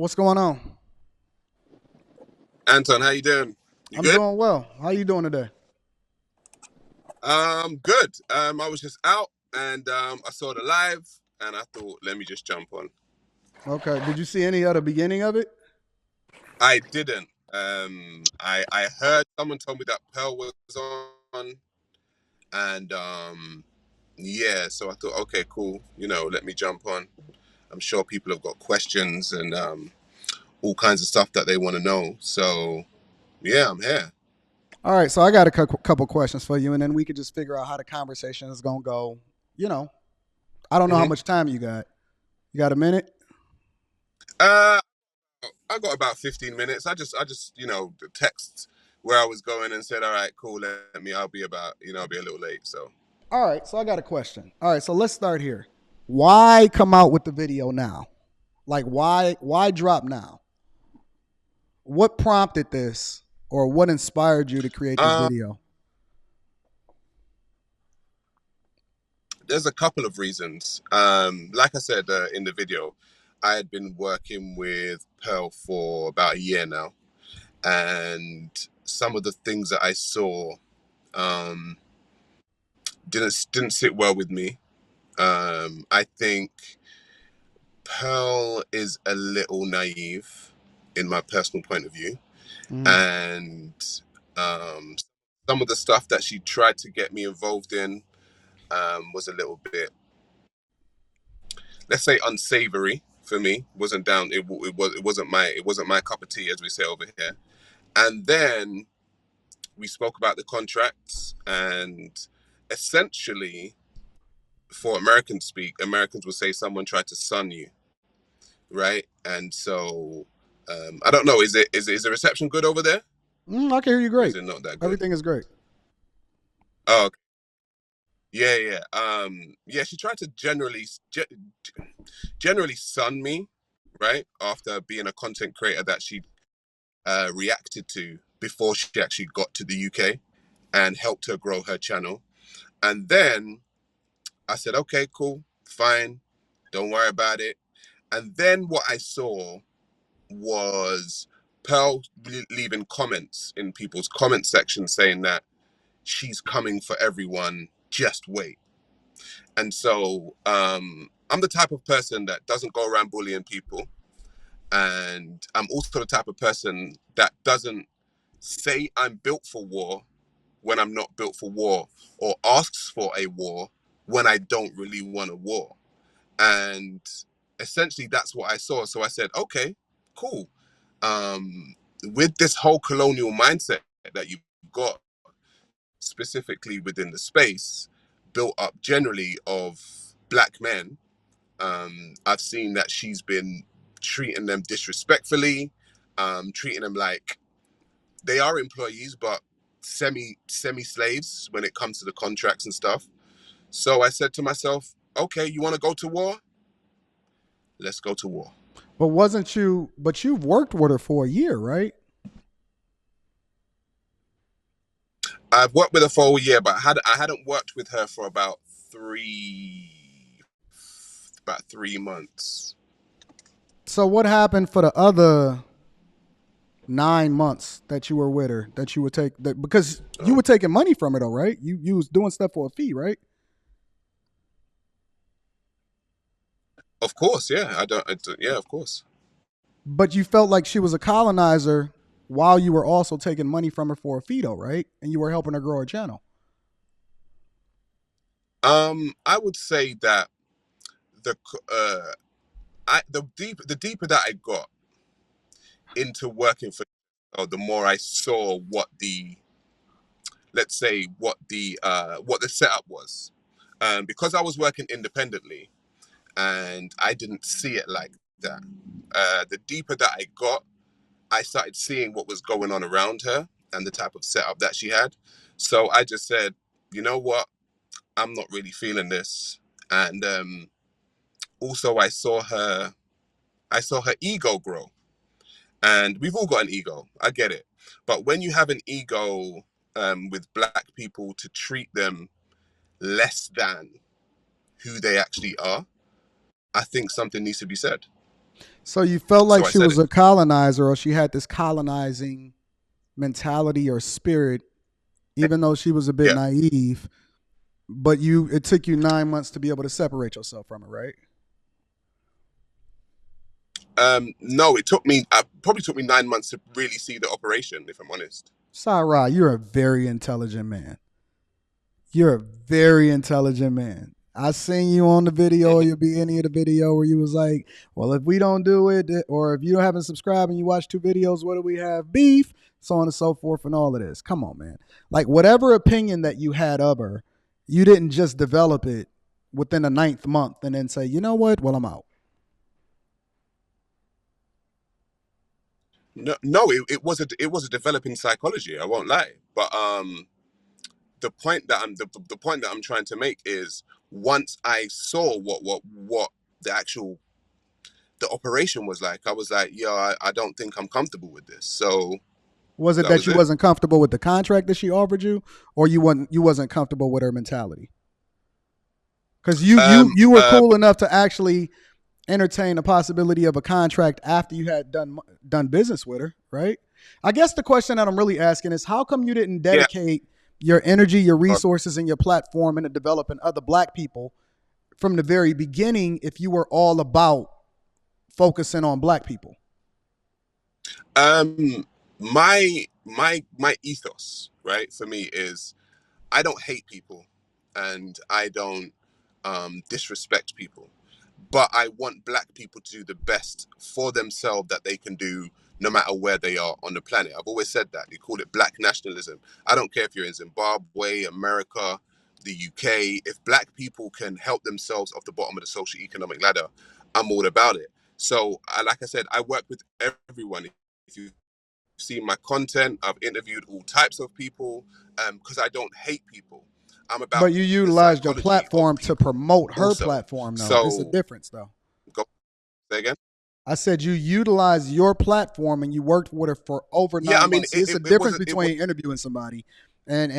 What's going on? Anton, how you doing? You I'm good? doing well. How you doing today? Good. I was just out and I saw the live and I thought, let me just jump on. Okay. Did you see any of the beginning of it? I didn't. I heard someone told me that Pearl was on, and yeah, so I thought, okay, cool. Let me jump on. I'm sure people have got questions and all kinds of stuff that they want to know. So yeah, I'm here. All right. So I got a couple questions for you, and then we could just figure out how the conversation is gonna go. You know, I don't know how hmm much time you got. You got a minute? Uh, I got about 15 minutes. I just text where I was going and said, all right, cool. Let me. I'll be a little late. So All right. So I got a question. All right. So let's start here. Why come out with the video now? Like, why drop now? What prompted this, or what inspired you to create this um, video? there's a couple of reasons. Like I said in the video, I had been working with Pearl for about a year now, and some of the things that I saw um, didn't sit well with me. I think Pearl is a little naive in my personal point of view, Mm, and um, some of the stuff that she tried to get me involved in was a little bit, let's say, unsavory for me. Wasn't down. It wasn't my cup of tea, as we say over here. And then we spoke about the contracts, and essentially, for American speak, Americans would say someone tried to sun you, right? And so I don't know. Is the reception good over there, I can hear you or is great. it not that good? Everything is great. Oh, okay. Yeah, yeah. Yeah. She tried to generally sun me, right? After being a content creator that she reacted to before she actually got to the UK and helped her grow her channel. And then I said, okay, cool, fine, don't worry about it. And then what I saw was Pearl leaving comments in people's comment section saying that she's coming for everyone, just wait. And so I'm the type of person that doesn't go around bullying people. And I'm also the type of person that doesn't say I'm built for war when I'm not built for war, or asks for a war when I don't really want a war. And essentially that's what I saw. So I said, okay, cool. Um, with this whole colonial mindset that you've got specifically within the space, built up generally of black men, I've seen that she's been treating them disrespectfully, treating them like they are employees, but semi slaves when it comes to the contracts and stuff. So I said to myself, okay, you want to go to war? Let's go to war. But wasn't you? But you've worked with her for a year, right? I've worked with her for a year, but I hadn't worked with her for about 3 months. So what happened for the other 9 months that you were with her? That you would take that because you Um, were taking money from her, though, right? You was doing stuff for a fee, right? of course, yeah. Yeah, of course. But you felt like she was a colonizer while you were also taking money from her for a fee, though, right? And you were helping her grow her channel. I would say that the the deeper that I got into working for, the more I saw what the, let's say, what the setup was. Because I was working independently and I didn't see it like that. The deeper that I got, I started seeing what was going on around her and the type of setup that she had. So I just said, you know what, I'm not really feeling this. And also I saw her ego grow. And we've all got an ego. I get it. But when you have an ego with black people, to treat them less than who they actually are, I think something needs to be said. So you felt like So I she said was it. a colonizer, or she had this colonizing mentality or spirit, even though she was a bit Yeah. naive. But it took you 9 months to be able to separate yourself from it, right? No, it took me. Probably took me 9 months to really see the operation. If I'm honest. Sarah, you're a very intelligent man. You're a very intelligent man. I seen you on the video, or Hmm. you'll be any of the video where you was like, well, if we don't do it, or if you haven't subscribed and you watch 2 videos, what do we have? Beef, so on and so forth, and all of this. Come on, man. Like, whatever opinion that you had of her, you didn't just develop it within the ninth month and then say, you know what? Well, I'm out. No, no, it was a developing psychology. I won't lie, but the point that I'm trying to make is once I saw what the actual the operation was like, I was like, yo, I don't think I'm comfortable with this. So Was it that that was you it. wasn't comfortable with the contract that she offered you, or you wasn't comfortable with her mentality? Because you you Um, you were uh, cool enough to actually entertain the possibility of a contract after you had done business with her, right? I guess the question that I'm really asking is, how come you didn't yeah. dedicate your energy, your resources, and your platform into developing other black people from the very beginning if you were all about focusing on black people? Um, my ethos, right, for me is I don't hate people, and I don't disrespect people, but I want black people to do the best for themselves that they can do no matter where they are on the planet. I've always said that. They call it black nationalism. I don't care if you're in Zimbabwe, America, the UK. If black people can help themselves off the bottom of the social economic ladder, I'm all about it. So, like I said, I work with everyone. If you've seen my content, I've interviewed all types of people because I don't hate people. I'm about But you the utilized your psychology of platform to people promote her also. platform, though. It's a So, difference, though. go say again. I said you utilized your platform and you worked with her for over Yeah, I nine mean, months. See, it's a it difference wasn't. It was between interviewing somebody and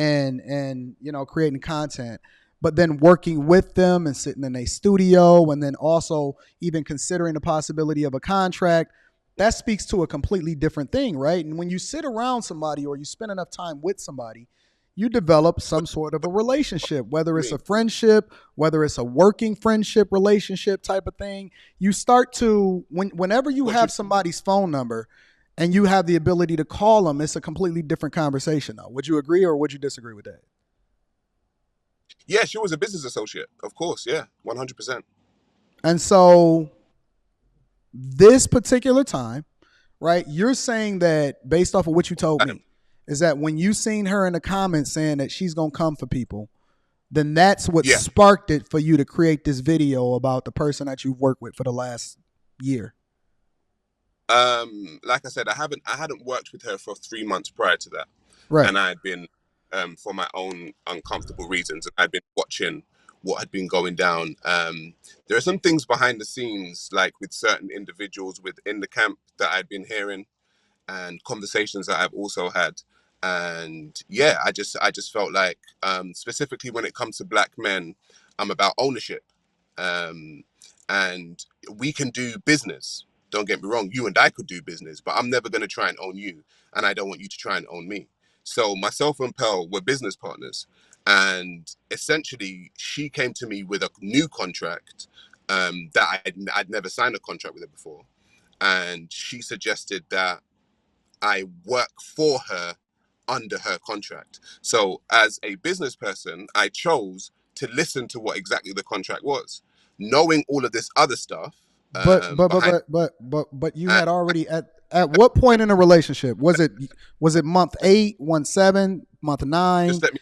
creating content, but then working with them and sitting in a studio and then also even considering the possibility of a contract. That speaks to a completely different thing, right? And when you sit around somebody or you spend enough time with somebody, you develop what, some sort of a relationship, whether do it's you a mean? friendship, whether it's a working friendship relationship type of thing. You start to whenever you What do have you? somebody's phone number and you have the ability to call them, it's a completely different conversation, though. Would you agree or would you disagree with that? Yeah, she was a business associate, of course. Yeah, 100%. And so this particular time, right? You're saying that based off of what you told Adam. me, is that when you seen her in the comments saying that she's gonna come for people, then that's what Yeah. sparked it for you to create this video about the person that you've worked with for the last year. Like I said, I hadn't worked with her for 3 months prior to that, Right. and I had been, for my own uncomfortable reasons, I'd been watching what had been going down. There are some things behind the scenes, like with certain individuals within the camp that I'd been hearing, and conversations that I've also had. And yeah, I just felt like, specifically when it comes to black men, I'm about ownership. Um, and we can do business. Don't get me wrong, you and I could do business, but I'm never going to try and own you, and I don't want you to try and own me. So myself and Pearl were business partners, and essentially she came to me with a new contract that I'd never signed a contract with her before, and she suggested that I work for her under her contract. So, as a business person, I chose to listen to what exactly the contract was, knowing all of this other stuff But but but behind. but but but you And had already at what point in a relationship was it month 8, month 7, month 9? just let me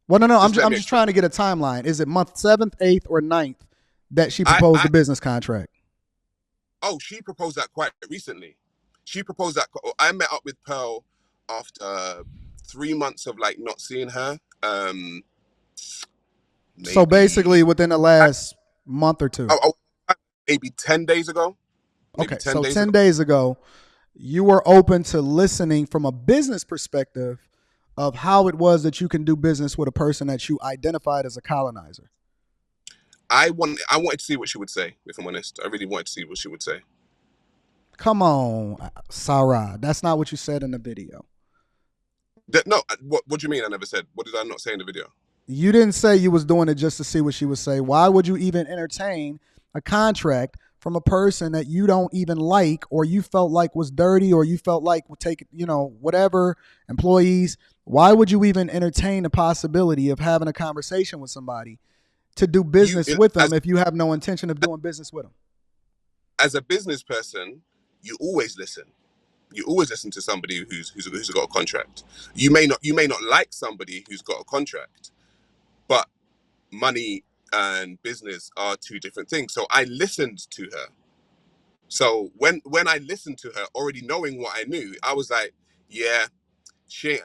Well, no, just let I'm me just explain. trying to get a timeline. Is it month 7th, 8th, or ninth that she I, proposed I the business contract? oh, she proposed that quite recently. She proposed that. I met up with Pearl after 3 months of like not seeing her. So basically, Maybe within the last month or two. oh, maybe 10 days ago. Maybe Okay, ten so days 10 ago. days ago, you were open to listening from a business perspective of how it was that you can do business with a person that you identified as a colonizer. I wanted to see what she would say. If I'm honest, I really wanted to see what she would say. Come on, Sarah. That's not what you said in the video. No, what do you mean? I never said. What did I not say in the video? You didn't say you was doing it just to see what she would say. Why would you even entertain a contract from a person that you don't even like, or you felt like was dirty, or you felt like would take, whatever, employees? Why would you even entertain the possibility of having a conversation with somebody to do You business with them if you have no intention of doing business with them? as a business person, you always listen. You always listen to somebody who's got a contract. You may not like somebody who's got a contract, but money and business are two different things. So I listened to her. So when I listened to her, already knowing what I knew, I was like, yeah, she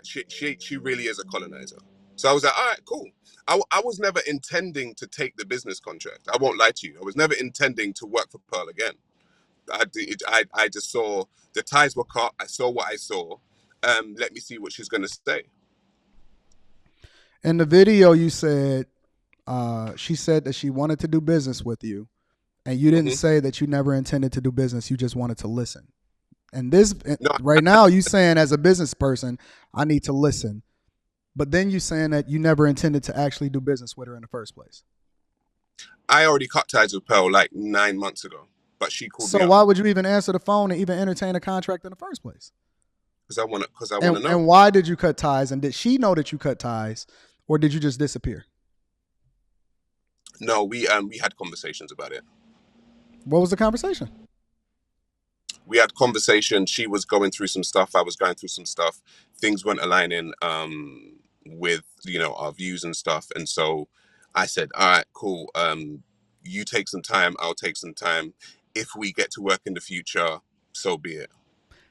really is a colonizer. So I was like, all right, cool. I was never intending to take the business contract. I won't lie to you. I was never intending to work for Pearl again. I just saw the ties were cut. I saw what I saw. Let me see what she's going to say. In the video, you said she said that she wanted to do business with you, and you didn't Hmm. say that you never intended to do business. You just wanted to listen. And this No, right now, you saying as a business person, I need to listen. But then you saying that you never intended to actually do business with her in the first place. I already cut ties with Pearl like 9 months ago, but she called me So up why would you even answer the phone and even entertain a contract in the first place? because I want to know. And why did you cut ties? And did she know that you cut ties, or did you just disappear? No, we had conversations about it. What was the conversation? We had conversation. She was going through some stuff. I was going through some stuff. Things weren't aligning with our views and stuff. And so I said, all right, cool. You take some time. I'll take some time. If we get to work in the future, so be it.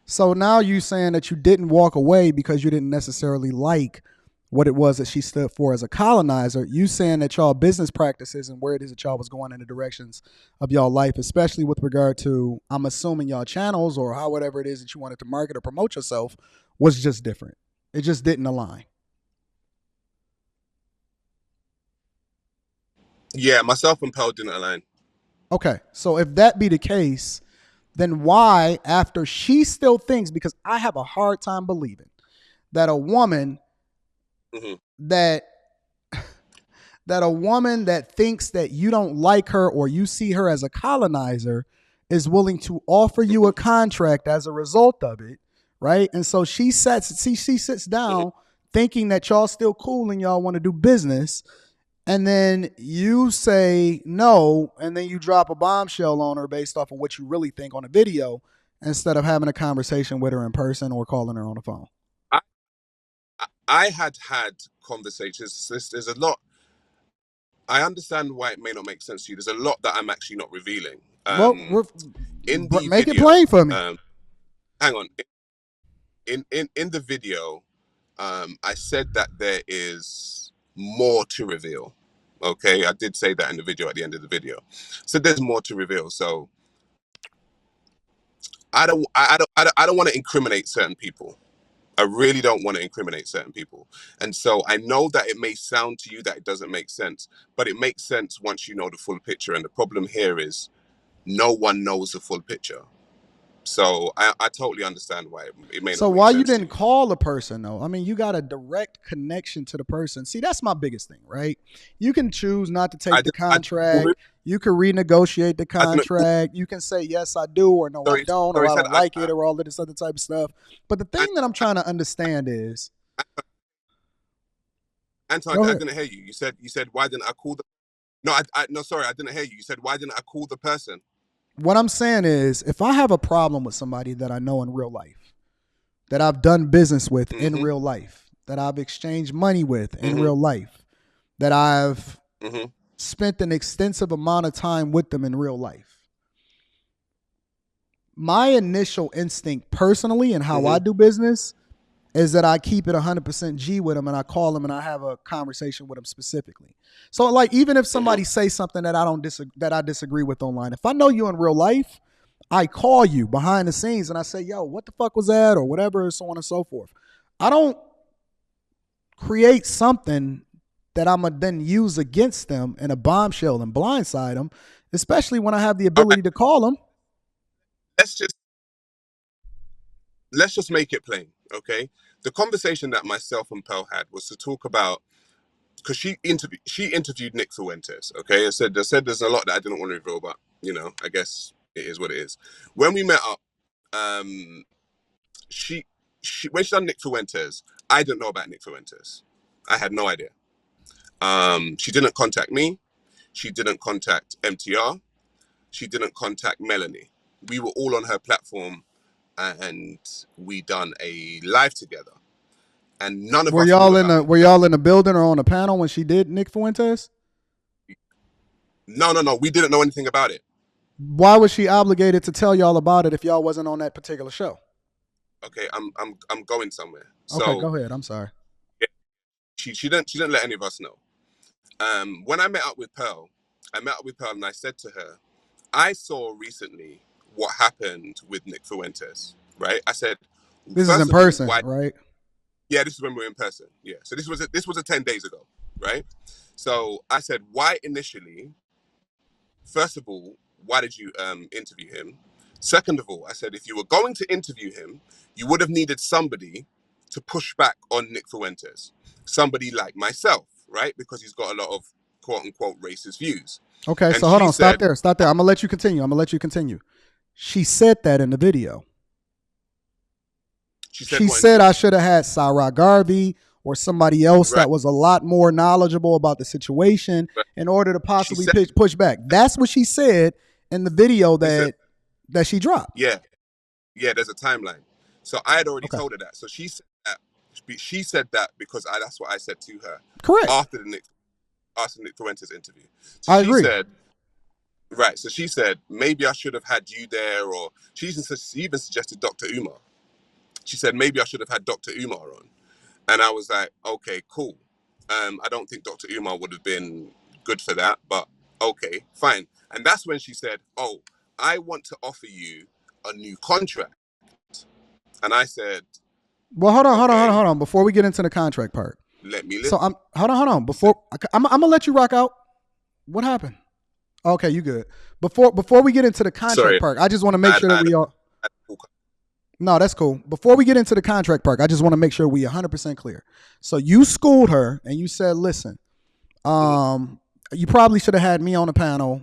So now you saying that you didn't walk away because you didn't necessarily like what it was that she stood for as a colonizer. You saying that y'all business practices and where it is that y'all was going in the directions of y'all life, especially with regard to, I'm assuming, y'all channels or how whatever it is that you wanted to market or promote yourself, was just different. It just didn't align. Yeah, myself and Pearl didn't align. Okay, so if that be the case, then why, after she still thinks, because I have a hard time believing that a woman Hmm. that that a woman that thinks that you don't like her or you see her as a colonizer is willing to offer you Hmm. a contract as a result of it, right? And so she sits Hmm. down thinking that y'all still cool and y'all want to do business, and then you say no, and then you drop a bombshell on her based off of what you really think on a video instead of having a conversation with her in person or calling her on the phone. I, I had conversations. There's a lot. I understand why it may not make sense to you. There's a lot that I'm actually not revealing. Well, In the make it video, plain for me. hang on. In the video, I said that there is more to reveal. Okay, I did say that in the video at the end of the video. So there's more to reveal. So I don't want to incriminate certain people. I really don't want to incriminate certain people. And so I know that it may sound to you that it doesn't make sense, but it makes sense once you know the full picture. And the problem here is no one knows the full picture. So I totally understand why it may So not make why you sense to didn't you. call the person though? I mean, you got a direct connection to the person. See, that's my biggest thing, right? You can choose not to take the I didn't call him. contract. You can renegotiate the I didn't call, contract. You can say yes, I do, or no, I sorry, don't, or sorry, I said don't like it, or all of this other type of stuff. But the I, thing that I'm trying to understand is, Anton, go I ahead. didn't hear you. You said why didn't I call the no, no, sorry, I didn't hear you. You said why didn't I call the person? What I'm saying is, if I have a problem with somebody that I know in real life, that I've done business with in Mm-hmm. real life, that I've exchanged money with in Mm-hmm. real life, that I've Mm-hmm. spent an extensive amount of time with them in real life. My initial instinct personally and how Mm-hmm. I do business is that I keep it 100% G with them and I call them and I have a conversation with them specifically. So like even if Mm-hmm. somebody says something that I disagree with online, if I know you in real life, I call you behind the scenes and I say, "Yo, what the fuck was that?" or whatever, so on and so forth. I don't create something that I'm gonna then use against them in a bombshell and blindside them, especially when I have the All right. ability to call them. Let's just let's just make it plain, okay? The conversation that myself and Pearl had was to talk about, because she interviewed Nick Fuentes, okay? I said there's a lot that I didn't want to reveal, but I guess it is what it is. When we met up, um, she she when she done Nick Fuentes, I didn't know about Nick Fuentes. I had no idea. She didn't contact me. She didn't contact MTR. She didn't contact Melanie. We were all on her platform, and we done a live together, and none of Were us knew y'all in about the it. Were y'all in the building or on the panel when she did Nick Fuentes? No, no, no. We didn't know anything about it. Why was she obligated to tell y'all about it if y'all wasn't on that particular show? Okay, I'm going somewhere. Okay, So go ahead. I'm sorry. yeah, she didn't let any of us know. When I met up with Pearl, and I said to her, I saw recently what happened with Nick Fuentes, right? I said, This is in first of all, person, why? right? Yeah, this is when we were in person. Yeah, so this was a 10 days ago, right? So I said, why initially? First of all, why did you interview him? Second of all, I said if you were going to interview him, you would have needed somebody to push back on Nick Fuentes, somebody like myself, right? Because he's got a lot of quote unquote racist views. Okay, And so hold she on. Stop said, there. Stop there. I'm gonna let you continue. She said that in the video. she said She what in the said I video? should have had Sarah Garvey or somebody else Right. that was a lot more knowledgeable about the situation But in order to she possibly said, push back. That's what she said in the video she said, that she dropped. yeah, yeah. There's a timeline. So I had already Okay, told her that. So she said that. She said that because that's what I said to her correct. after Nick Fuentes interview. So I she agree. said, right. So she said, maybe I should have had you there, or she even suggested Dr. Umar. She said, maybe I should have had Dr. Umar on. And I was like, okay, cool. I don't think Dr. Umar would have been good for that, but okay, fine. And that's when she said, oh, I want to offer you a new contract. And I said, Well, okay, hold on. Before we get into the contract part, let me so listen. I'm hold on. Before I'm gonna let you rock out. What happened? Okay, you good. Before we get into the contract Sorry, part, I just want to I make had, sure I that had, we all. I had a full No, that's cool. Before we get into the contract part, I just want to make sure we 100% clear. So you schooled her and you said, "Listen, Mhm. you probably should have had me on the panel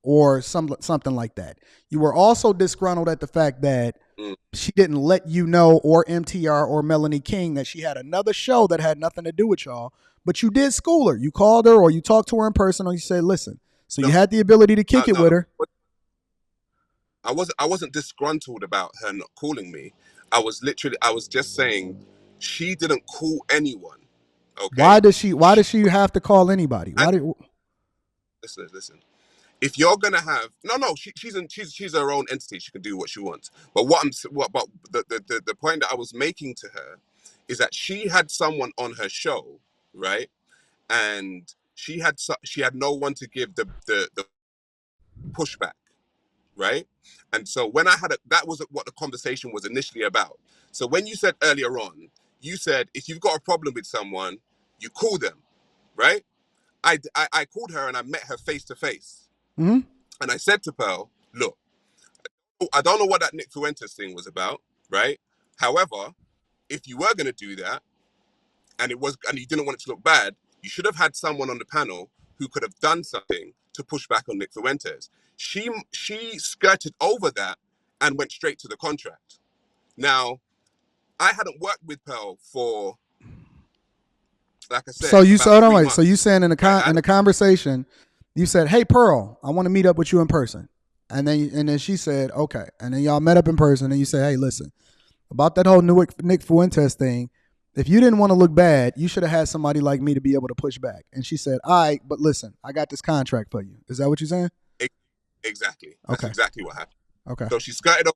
or something like that." You were also disgruntled at the fact that Mm. she didn't let you know, or MTR or Melanie King, that she had another show that had nothing to do with y'all. But you did school her. You called her or you talked to her in person or you said, "Listen." So you No, had the ability to kick it no, with her. I wasn't disgruntled about her not calling me. I was just saying she didn't call anyone. Why Okay, does she? Why she does she have to call anybody? I, Why did? listen. If you're gonna have no, she's her own entity. She can do what she wants. But the point that I was making to her is that she had someone on her show, right? And she had no one to give the pushback, right? And so when that was what the conversation was initially about. So when you said earlier on, you said if you've got a problem with someone, you call them, right? I called her and I met her face to face, Mm-hmm. and I said to Pearl, look, I don't know what that Nick Fuentes thing was about, right? However, if you were going to do that and you didn't want it to look bad, you should have had someone on the panel who could have done something to push back on Nick Fuentes. She skirted over that and went straight to the contract. Now, I hadn't worked with Pearl for, like I So said, you about saw three them. So you months, saying right? in the conversation, you said, "Hey Pearl, I want to meet up with you in person," and then she said, "Okay," and then y'all met up in person, and you said, "Hey, listen, about that whole Nick Fuentes thing. If you didn't want to look bad, you should have had somebody like me to be able to push back." And she said, "All right, but listen, I got this contract for you." Is that what you're saying? E- exactly. That's Okay. exactly what happened. Okay. So she skirted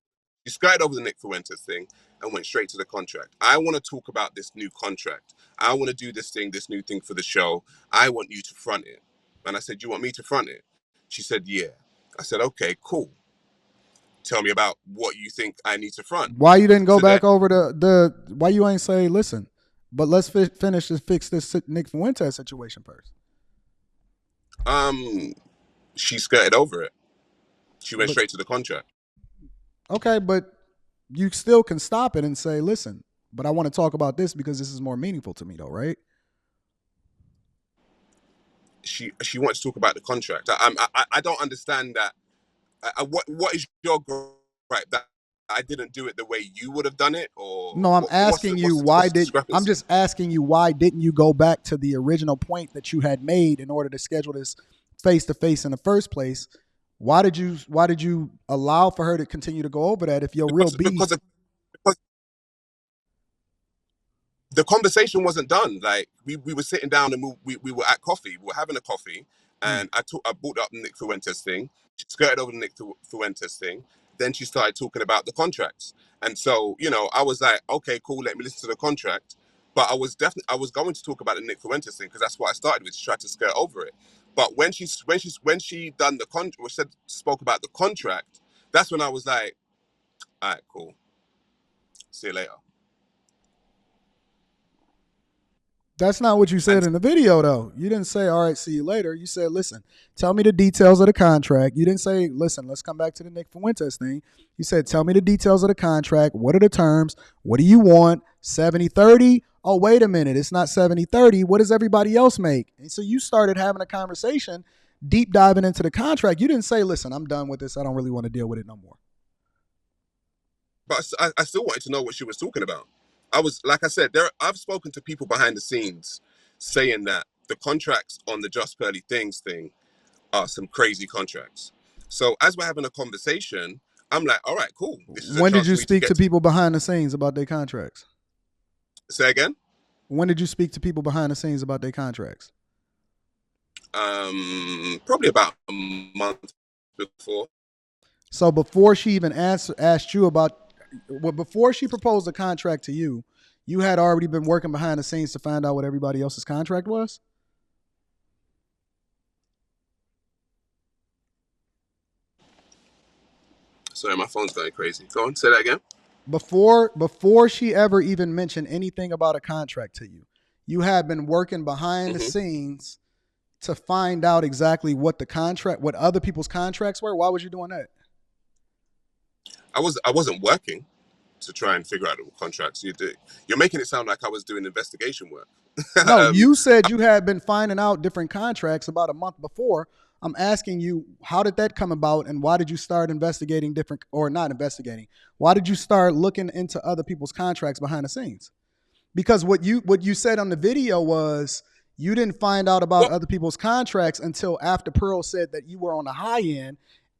over the Nick Fuentes thing and went straight to the contract. I want to talk about this new contract. I want to do this new thing for the show. I want you to front it. And I said, you want me to front it? She said, yeah. I said, okay, cool. Tell me about what you think I need to front. Why you didn't go So then back over the? Why you ain't say, "Listen, but let's finish this, fix this Nick Fuentes situation first." um she skirted over it. She went But straight to the contract. okay, but You still can stop it and say, listen, but I want to talk about this because this is more meaningful to me, though, right? She wants to talk about the contract. I don't understand that. What is your gripe, that I didn't do it the way you would have done it, or No, I'm asking you what's why the did I'm discrepancy? just asking you why didn't you go back to the original point that you had made in order to schedule this face to face in the first place? Why did you allow for her to continue to go over that if your real Because beef? because the conversation wasn't done. Like we were sitting down and we were at coffee. We were having a coffee, Mm. and I brought up the Nick Fuentes thing. She skirted over the Nick Fuentes thing. Then she started talking about the contracts, and so I was like, okay, cool. Let me listen to the contract. But I was going to talk about the Nick Fuentes thing because that's what I started with. She tried to skirt over it. But when she done the spoke about the contract, that's when I was like, all right, cool. See you later. That's not what you said And in the video, though. You didn't say, all right, see you later. You said, listen, tell me the details of the contract. You didn't say, listen, let's come back to the Nick Fuentes thing. You said, tell me the details of the contract. What are the terms? What do you want? 70-30? Oh, wait a minute. It's not 70-30. What does everybody else make? And so you started having a conversation, deep diving into the contract. You didn't say, listen, I'm done with this. I don't really want to deal with it no more. but I still wanted to know what she was talking about. I was, like I said, I've spoken to people behind the scenes saying that the contracts on the Just Pearly Things thing are some crazy contracts. So as we're having a conversation, I'm like, all right, cool. This is a When did chance you for me to speak to get to people behind the scenes about their contracts? say again. When did you speak to people behind the scenes about their contracts? Probably about a month before. So before she even asked you about, well, before she proposed a contract to you, you had already been working behind the scenes to find out what everybody else's contract was. Sorry, my phone's going crazy. Go on, say that again. Before she ever even mentioned anything about a contract to you, you had been working behind the hmm scenes to find out exactly what other people's contracts were. Why was you doing that? I wasn't working to try and figure out the contracts. You're making it sound like I was doing investigation work. No, um, you said you had been finding out different contracts about a month before. I'm asking you, how did that come about, and why did you start investigating different, or not investigating? Why did you start looking into other people's contracts behind the scenes? Because what you said on the video was you didn't find out about well, other people's contracts until after Pearl said that you were on the high end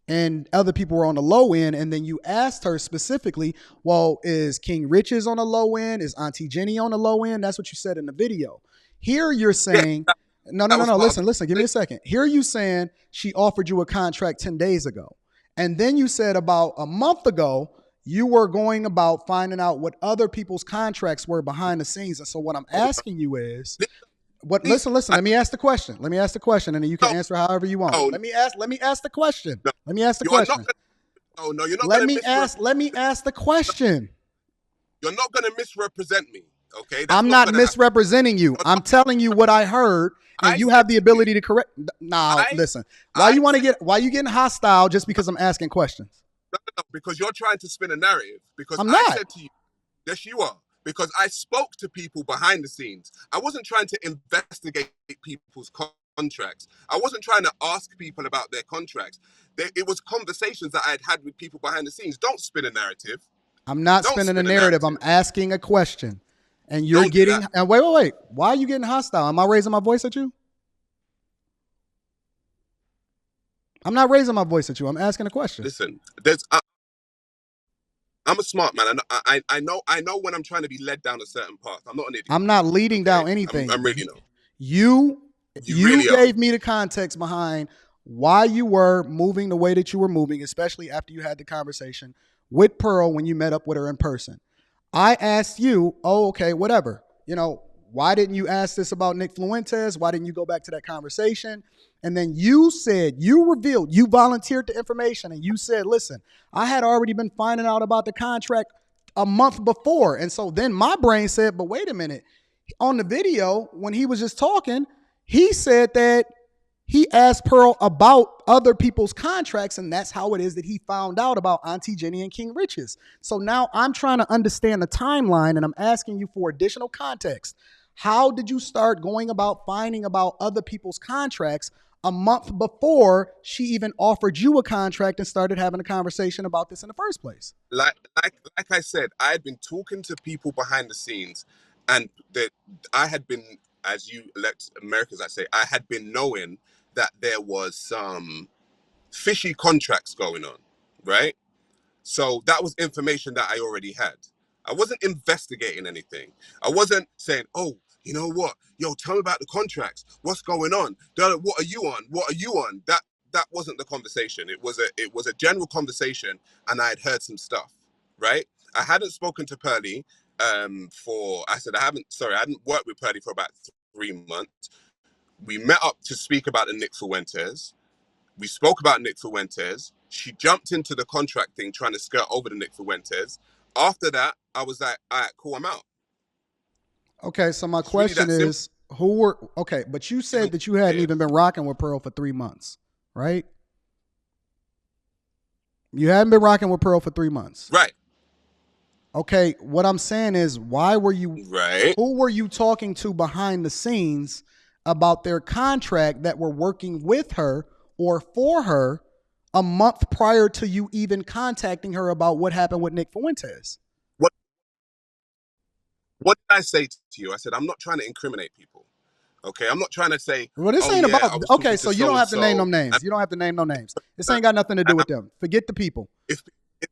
and other people were on the low end, and then you asked her specifically, well, is King Riches on the low end? Is Auntie Jenny on the low end? That's what you said in the video. Here you're yeah, saying, no, no, that no, was no. part of Listen, listen. Give me it. a second. Here you saying she offered you a contract 10 days ago, and then you said about a month ago you were going about finding out what other people's contracts were behind the scenes. And so what I'm Hold asking you is, on. what? Please, Listen, listen. Let me ask the question. Let me ask the question, and then you can no, answer however you want. no, Let me ask the question. no. Let me ask the You are not. question. No, you're not Let gonna me ask. Let me ask the question. You're not gonna misrepresent me. Okay, that's I'm not not gonna happen. misrepresenting you. You're I'm not, telling you what I heard, and I you have said the to you. ability to correct. Now, I listen. Why I you want to said get? Why you getting hostile just because I'm asking questions? no, because you're trying to spin a narrative. Because I'm I not. said to you, yes, you are. Because I spoke to people behind the scenes. I wasn't trying to investigate people's contracts. I wasn't trying to ask people about their contracts. It was conversations that I had had with people behind the scenes. Don't spin a narrative. I'm not Don't spinning a spin a narrative. I'm narrative. asking a question, and you're Don't do getting. that. Wait, wait, wait. Why are you getting hostile? Am I raising my voice at you? I'm not raising my voice at you. I'm asking a question. Listen, I'm a smart man. I know when I'm trying to be led down a certain path. I'm not an idiot. I'm not leading Okay, down anything. I'm really not. You You you really are. gave me the context behind why you were moving the way that you were moving, especially after you had the conversation with Pearl when you met up with her in person. I asked you, oh, okay, whatever. Why didn't you ask this about Nick Fuentes? Why didn't you go back to that conversation? And then you said, you revealed, you volunteered the information and you said, listen, I had already been finding out about the contract a month before. And so then my brain said, but wait a minute. On the video, when he was just talking, he said that He asked Pearl about other people's contracts, and that's how it is that he found out about Auntie Jenny and King Riches. So now I'm trying to understand the timeline, and I'm asking you for additional context. How did you start going about finding about other people's contracts a month before she even offered you a contract and started having a conversation about this in the first place? Like I said, I had been talking to people behind the scenes, and that I had been, as you let Americans I say, I had been knowing that there was some fishy contracts going on, right? So that was information that I already had. I wasn't investigating anything. I wasn't saying, "Oh, you know what? Yo, tell me about the contracts. What's going on? What are you on? What are you on?" That wasn't the conversation. It was a general conversation, and I had heard some stuff, right? I hadn't spoken to Pearly for. I said I haven't. Sorry, I hadn't worked with Pearly for about 3 months. We met up to speak about the Nick Fuentes. We spoke about Nick Fuentes. She jumped into the contract thing, trying to skirt over the Nick Fuentes. After that, I was like, all right, cool, I'm out. Okay, so my It's really question that simple. is, who were okay? But you said that you hadn't even been rocking with Pearl for 3 months, right? You hadn't been rocking with Pearl for 3 months. Right. Okay, what I'm saying is, Right. who were you talking to behind the scenes about their contract that were working with her or for her a month prior to you even contacting her about what happened with Nick Fuentes? What What did I say to you? I said, I'm not trying to incriminate people. Okay. I'm not trying to say, Well, this oh, ain't yeah, about, I was okay, talking so to you so don't and have to name so. them names. You don't have to name no names. This And, ain't got nothing to do and with them. Forget the people. if, if,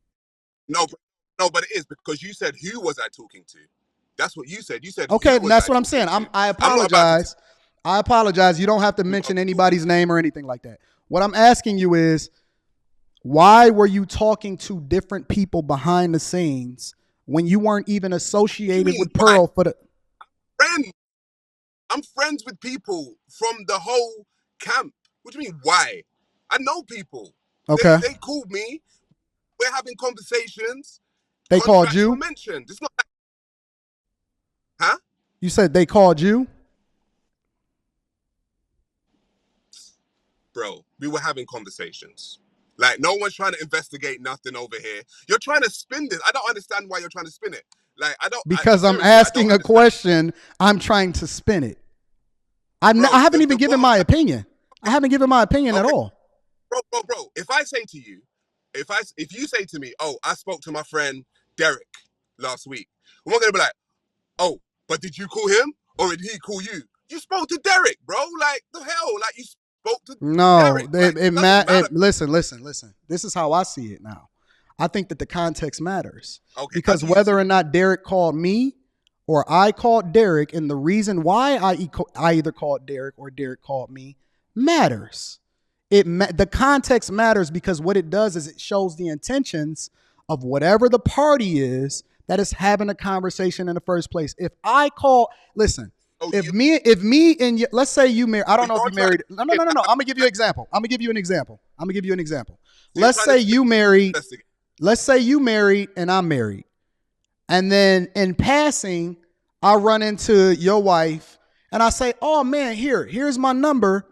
no, no, but it is because you said, who was I talking to? That's what you said. You said, Okay, who and was that's I what I'm talking saying. to? I I'm not about to apologize. I apologize. You don't have to who I mention was talking anybody's to. name or anything like that. What I'm asking you is, why were you talking to different people behind the scenes when you weren't even What do you associated mean, with why? Pearl for the? Friend. I'm friends with people from the whole camp. What do you mean, why? I know people. Okay, They called me. We're having conversations. they called Contracts were you. mentioned. It's not like, huh? You said they called you. Bro, we were having conversations. Like, no one's trying to investigate nothing over here. You're trying to spin this. I don't understand why you're trying to spin it. Like, Because I'm seriously, I don't asking a understand. question, I'm trying to spin it. I Bro, haven't even the given bottom my line, opinion. I haven't given my opinion at okay, all. bro, if I say to you, if you say to me, oh, I spoke to my friend Derek last week, I'm not gonna be like, oh, but did you call him or did he call you? You spoke to Derek, bro. Like the hell, like you spoke to No, Derek. Like it doesn't matter. listen. This is how I see it now. I think that the context matters Okay, how because do you whether see or it? not Derek called me or I called Derek, and the reason why I either called Derek or Derek called me matters. The context matters because what it does is it shows the intentions of whatever the party is that is having a conversation in the first place. If I call, listen, Oh, if me and you, let's say you married, I don't but know if you're you trying to married. No, no, no, no, no. I'm gonna give you an example. I'm gonna give you an example. I'm gonna give you an example. so you're Let's trying to say spin you married. investigate. Let's say you married and I'm married, and then in passing, I run into your wife and I say, "Oh man, here's my number.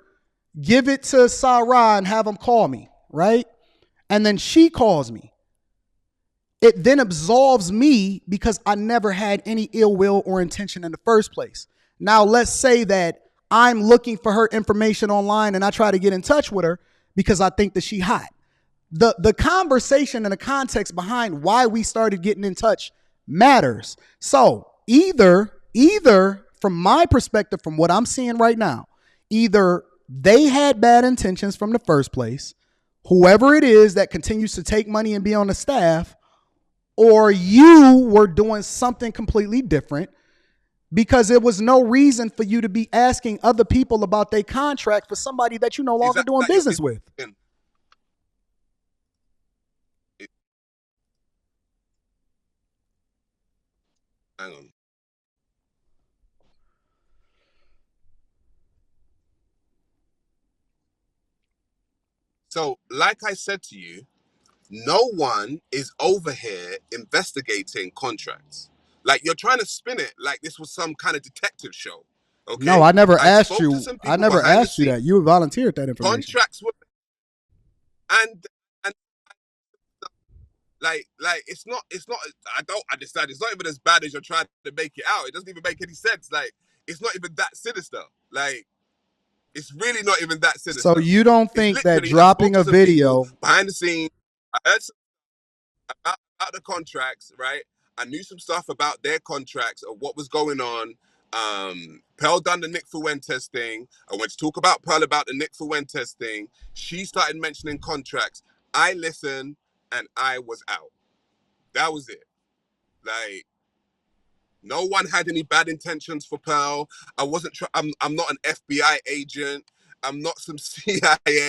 Give it to Sarah and have him call me." Right? And then she calls me. It then absolves me because I never had any ill will or intention in the first place. Now, let's say that I'm looking for her information online and I try to get in touch with her because I think that she hot. The conversation and the context behind why we started getting in touch matters. So either from my perspective, from what I'm seeing right now, either they had bad intentions from the first place, whoever it is that continues to take money and be on the staff, or you were doing something completely different because there was no reason for you to be asking other people about their contract for somebody that you no Is longer doing that your business with. is hang on. So, like I said to you, no one is over here investigating contracts. Like you're trying to spin it like this was some kind of detective show. No, Okay, I never I asked spoke to you. some I people never behind the asked you scenes. that. You volunteered that information. Contracts were and like it's not. I don't understand. It's not even as bad as you're trying to make it out. It doesn't even make any sense. Like it's not even that sinister. Like it's really not even that So sinister. you don't It's think that literally I spoke dropping to a some people video? behind the scenes. I heard about the contracts, right? I knew some stuff about their contracts or what was going on. Pearl done the Nick Fuentes thing. I went to talk about Pearl about the Nick Fuentes thing. She started mentioning contracts. I listened and I was out. That was it. Like no one had any bad intentions for Pearl. I wasn't. I'm not an FBI agent. I'm not some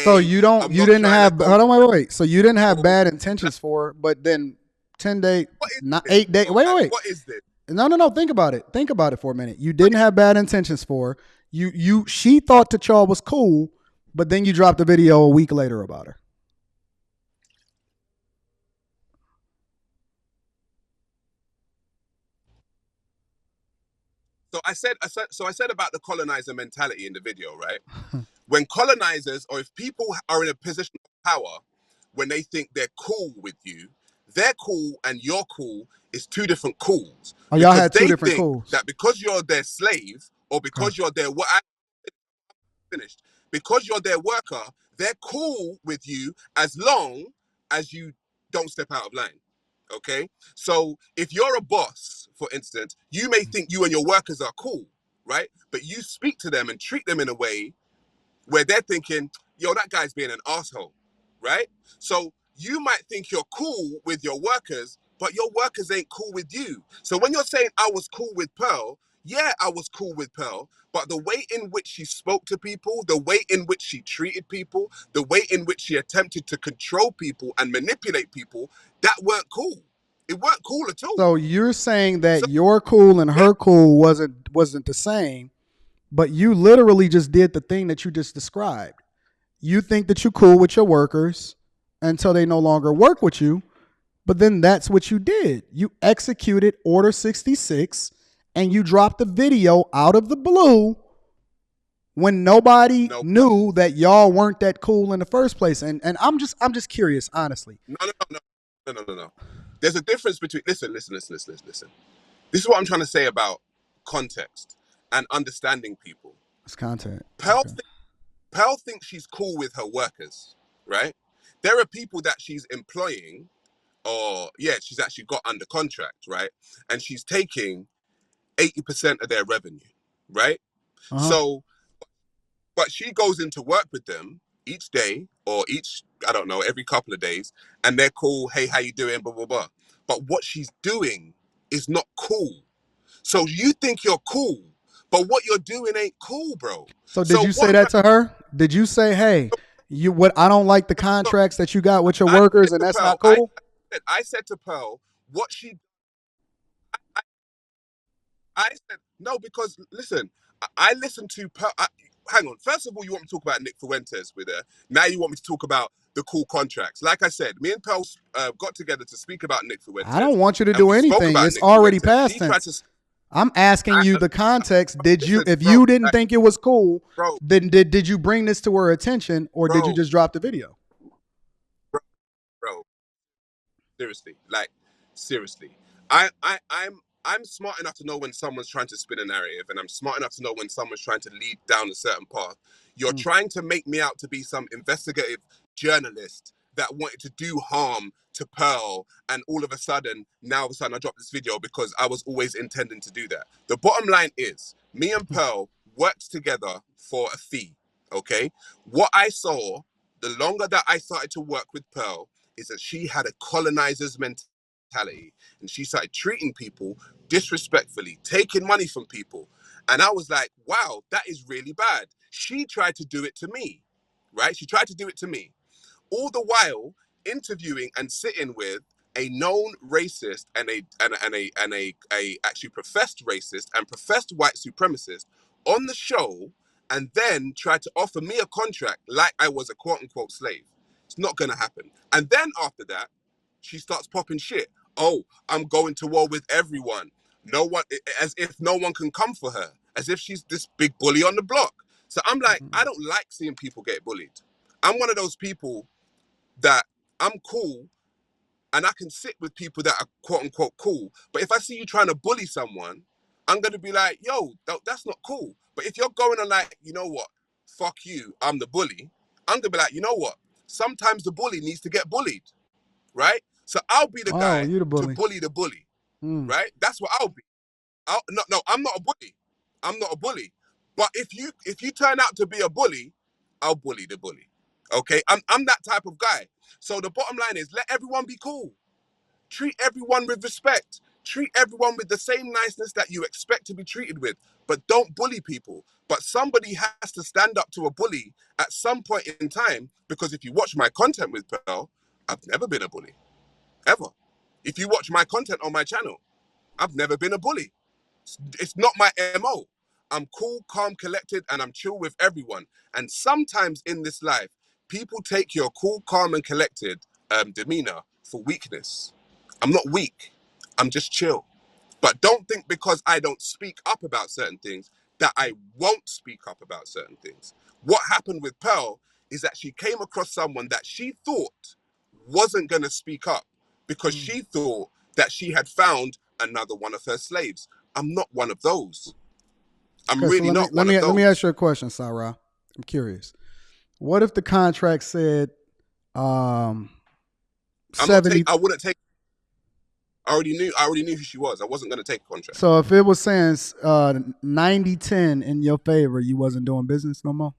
So CIA. you don't, I'm you not didn't trying to have, hold on, wait, wait, wait. So you didn't have control. bad Like, intentions for her, but then 10 day, what is not this, 8 day, bro? wait, wait, Like, wait. what is this? No, no, no. Think about it. Think about it for a minute. You What didn't have bad intentions for her. She thought that y'all was cool, but then you dropped a video a week later about her. So I said about the colonizer mentality in the video, right? When colonizers or if people are in a position of power, when they think they're cool with you, they're cool and you're cool is two different cools Oh, y'all because had two they different think cools. that because you're their slave or Okay. because you're their what I finished because you're their worker, they're cool with you as long as you don't step out of line. Okay, so if you're a boss, for instance, you may think you and your workers are cool, right? But you speak to them and treat them in a way where they're thinking, yo, that guy's being an asshole, right? So you might think you're cool with your workers, but your workers ain't cool with you. So when you're saying I was cool with Pearl, yeah, I was cool with Pearl, but the way in which she spoke to people, the way in which she treated people, the way in which she attempted to control people and manipulate people, that weren't cool. It weren't cool at all. So you're saying that So your cool and yeah, her cool wasn't the same, but you literally just did the thing that you just described. You think that you're cool with your workers until they no longer work with you, but then that's what you did. You executed Order 66 and you dropped the video out of the blue when nobody no, knew that y'all weren't that cool in the first place. And I'm just curious, honestly. no, no, no, no, no, no, no. There's a difference between listen. This is what I'm trying to say about context and understanding people. It's content. Pearl, Okay. Pearl thinks she's cool with her workers, right? There are people that she's employing, or yeah, she's actually got under contract, right? And she's taking 80% of their revenue, right? Uh-huh. So, but she goes into work with them each day or I don't know, every couple of days, and they're cool. Hey, how you doing? Blah blah blah. But what she's doing is not cool. So you think you're cool, but what you're doing ain't cool, bro. So did So you what say I'm that trying to her? Did you say, hey, you what I don't like the to contracts that you got with your I workers said and to that's Pearl, not cool? I said to Pearl, what she I said no because listen, I listened to Pearl. Hang on. First of all, you want me to talk about Nick Fuentes with her. Now you want me to talk about the cool contracts. Like I said, me and Pearl got together to speak about Nick I Fuentes, don't want you to and do we spoke anything. about It's Nick already Fuentes. past She tried tense. to I'm asking you I, the context. Did you, listen, if bro, you didn't like, think it was cool, bro, then did you bring this to her attention or did you bro, just drop the video? bro, bro. Seriously, like seriously. I'm smart enough to know when someone's trying to spin a narrative, and I'm smart enough to know when someone's trying to lead down a certain path. You're Mm. trying to make me out to be some investigative journalist that wanted to do harm to Pearl, and all of a sudden, I dropped this video because I was always intending to do that. The bottom line is, me and Pearl worked together for a fee. Okay, what I saw, the longer that I started to work with Pearl, is that she had a colonizer's mentality and she started treating people disrespectfully, taking money from people. And I was like, wow, that is really bad. She tried to do it to me, right? She tried to do it to me. All the while interviewing and sitting with a known racist and a actually professed racist and professed white supremacist on the show, and then try to offer me a contract like I was a quote unquote slave. It's not gonna happen. And then after that, she starts popping shit. Oh, I'm going to war with everyone. No one, as if no one can come for her. as if she's this big bully on the block. So I'm like, I don't like seeing people get bullied. I'm one of those people that I'm cool and I can sit with people that are quote unquote cool. But if I see you trying to bully someone, I'm gonna be like, yo, that's not cool. But if you're going on like, you know what, fuck you, I'm the bully, I'm gonna be like, you know what, sometimes the bully needs to get bullied, right? So I'll be the Oh, guy you the to bully. bully the bully, Mm. right? That's what I'll be. No, I'm not a bully. I'm not a bully. But if you turn out to be a bully, I'll bully the bully. Okay, I'm that type of guy. So the bottom line is, let everyone be cool. Treat everyone with respect. Treat everyone with the same niceness that you expect to be treated with, but don't bully people. But somebody has to stand up to a bully at some point in time, because if you watch my content with Pearl, I've never been a bully, ever. If you watch my content on my channel, I've never been a bully. It's not my MO. I'm cool, calm, collected, and I'm chill with everyone. And sometimes in this life, people take your cool, calm, and collected demeanor for weakness. I'm not weak. I'm just chill. But don't think because I don't speak up about certain things that I won't speak up about certain things. What happened with Pearl is that she came across someone that she thought wasn't going to speak up because Mm. she thought that she had found another one of her slaves. I'm not one of those. I'm Okay, so really let me not let one of me let me ask those. you a question, Sarah. I'm curious. What if the contract said um I'm not take. 70? I wouldn't take. I already knew. I already knew who she was. I wasn't going to take a contract. So if it was saying 90-10 in your favor, you wasn't doing business no more?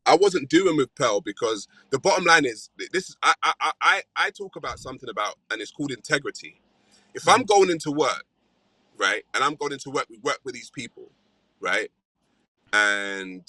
I wasn't doing with Pearl because the bottom line is this is I talk about something about, and it's called integrity. If I'm Mm. going into work, right, and I'm going into work, we work with these people, right, and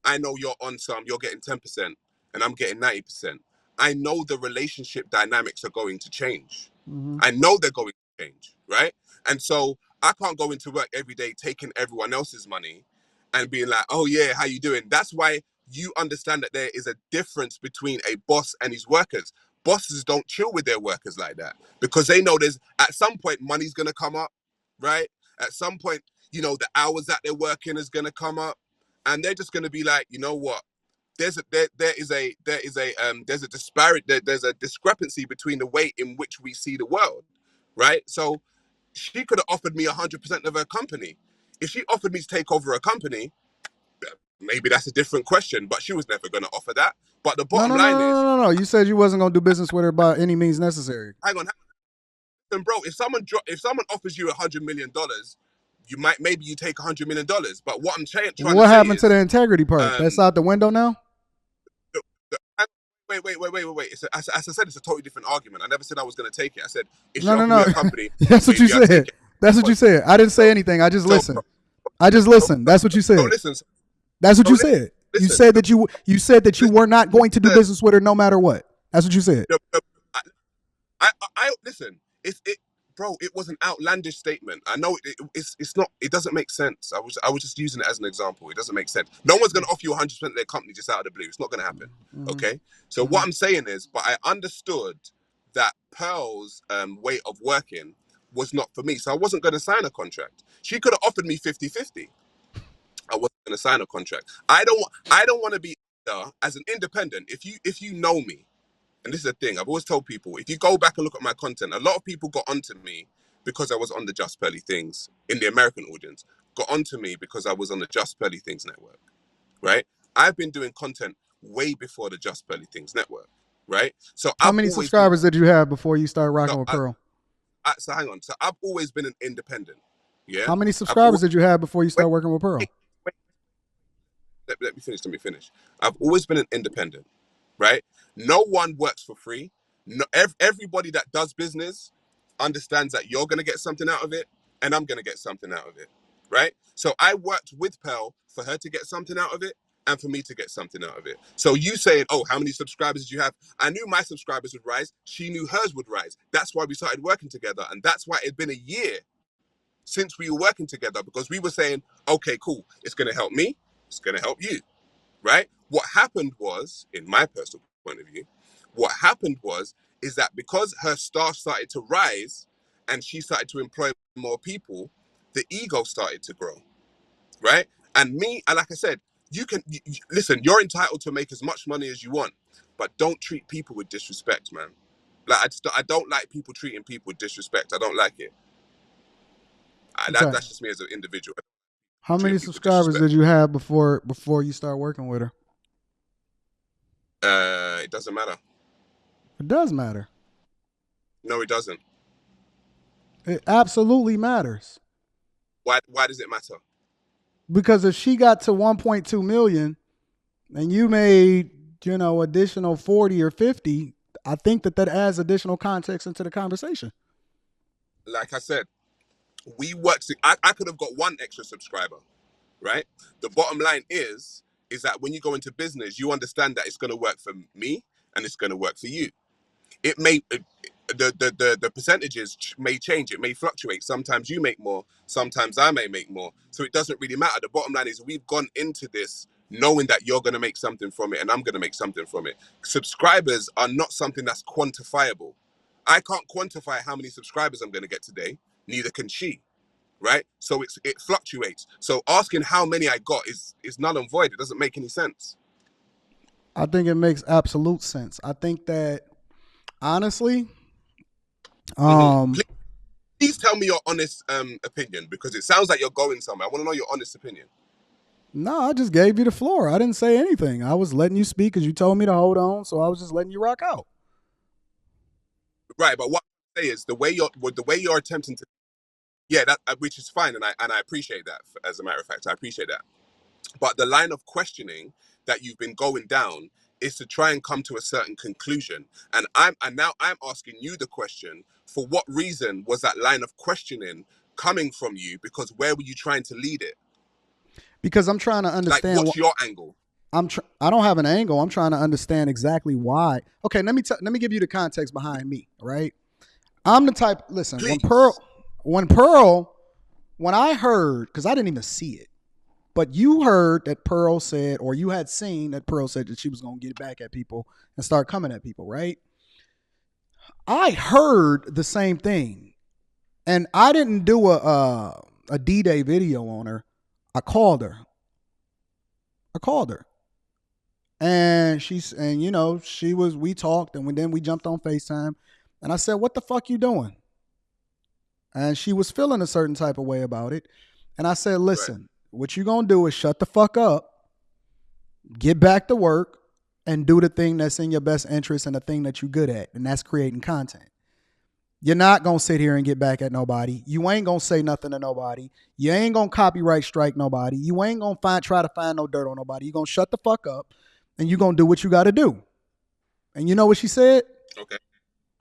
I know you're on some, you're getting 10%, and I'm getting 90%. I know the relationship dynamics are going to change. Mm-hmm. I know they're going to change, right? And so I can't go into work every day taking everyone else's money and being like, oh yeah, how you doing? That's why you understand that there is a difference between a boss and his workers. Bosses don't chill with their workers like that because they know there's at some point money's gonna come up, right? At some point, the hours that they're working is gonna come up, and they're just gonna be like, you know what? There's a disparity, there's a discrepancy between the way in which we see the world, right? So she could have offered me 100% of her company. If she offered me to take over a company, maybe that's a different question, but she was never going to offer that. But the No, bottom no, no, line no, is, no, no. You said you wasn't gonna do business with her by any means necessary. hang on, bro, if someone offers you $100 million, maybe you take $100 million. But what I'm trying to What say happened to the is, integrity part? That's um, out the window now. the, the, wait. As I said, it's a totally different argument. I never said I was going to take it. I said if she No, no, offered me no. a company, That's what you maybe I'd take said. it. That's what But you said. I didn't say so, anything. I just so, listened. I just listened. That's what you so said. listen, That's what so you said. You listen, said that you said that you listen, were not going to do listen. business with her no matter what. That's what you said. I, listen. Bro. It was an outlandish statement. I know it's not. It doesn't make sense. I was just using it as an example. It doesn't make sense. No one's going to offer you 100% of their company just out of the blue. It's not going to happen. Mm-hmm. Okay. So Mm-hmm. what I'm saying is, but I understood that Pearl's way of working was not for me. So I wasn't going to sign a contract. She could have offered me 50-50. I wasn't going to sign a contract. I don't want to be as an independent. If you know me, and this is the thing, I've always told people, if you go back and look at my content, a lot of people got onto me because I was on the Just Pearly Things in the American audience, got onto me because I was on the Just Pearly Things network, right? I've been doing content way before the Just Pearly Things network, right? So How I've many always been, subscribers did you have before you started so, rocking with Pearl? so hang on. So I've always been an independent, yeah? How many I've always, subscribers did you have before you wait, started working with Pearl? wait, wait, let me finish. I've always been an independent, right? No one works for free. No, everybody that does business understands that you're going to get something out of it and I'm going to get something out of it, right? So I worked with Pearl for her to get something out of it and for me to get something out of it. So you saying, oh, how many subscribers did you have? I knew my subscribers would rise. She knew hers would rise. That's why we started working together. And that's why it'd been a year since we were working together, because we were saying, okay, cool. It's going to help me. It's going to help you, right? What happened was, in my personal point of view, what happened was, is that because her staff started to rise and she started to employ more people, the ego started to grow. right? And me, and like I said, listen. You're entitled to make as much money as you want, but don't treat people with disrespect, man. Like I don't like people treating people with disrespect. I don't like it. Okay. That's just me as an individual. How many Treating people with subscribers did disrespect. you have before you start working with her? It doesn't matter. It does matter. No, it doesn't. It absolutely matters. Why does it matter? Because if she got to 1.2 million and you made, additional 40 or 50, I think that adds additional context into the conversation. Like I said, we worked. I could have got one extra subscriber, right? The bottom line is that when you go into business, you understand that it's going to work for me and it's going to work for you. It may the percentages may change. It may fluctuate. Sometimes you make more. Sometimes I may make more. So it doesn't really matter. The bottom line is we've gone into this knowing that you're going to make something from it and I'm going to make something from it. Subscribers are not something that's quantifiable. I can't quantify how many subscribers I'm going to get today. Neither can she, right? So it fluctuates. So asking how many I got is null and void. It doesn't make any sense. I think it makes absolute sense. I think that honestly, Mm-hmm. um, Please tell me your honest opinion because it sounds like you're going somewhere. I want to know your honest opinion. no, I just gave you the floor. I didn't say anything. I was letting you speak because you told me to hold on, so I was just letting you rock out. Right, but what I say is the way you're attempting to, yeah, that which is fine, and I appreciate that. As a matter of fact, I appreciate that. But the line of questioning that you've been going down is to try and come to a certain conclusion, and now I'm asking you the question: for what reason was that line of questioning coming from you? Because where were you trying to lead it? Because I'm trying to Like, understand what's what your angle? I don't have an angle. I'm trying to understand exactly why. Okay, let me give you the context behind me. Right, I'm the type. Listen, Please. Pearl, when I heard, because I didn't even see it, but you heard that Pearl said, or you had seen that Pearl said that she was going to get back at people and start coming at people. Right, I heard the same thing, and I didn't do a D-Day video on her. I called her. I called her. And we talked, and then we jumped on FaceTime, and I said, "What the fuck you doing?" And she was feeling a certain type of way about it. And I said, Right. "Listen, what you gonna do is shut the fuck up, get back to work, and do the thing that's in your best interest and the thing that you're good at, and that's creating content. You're not gonna sit here and get back at nobody. You ain't gonna say nothing to nobody. You ain't gonna copyright strike nobody. You ain't gonna try to find no dirt on nobody. You gonna shut the fuck up, and you gonna do what you gotta do." And you know what she said? Okay.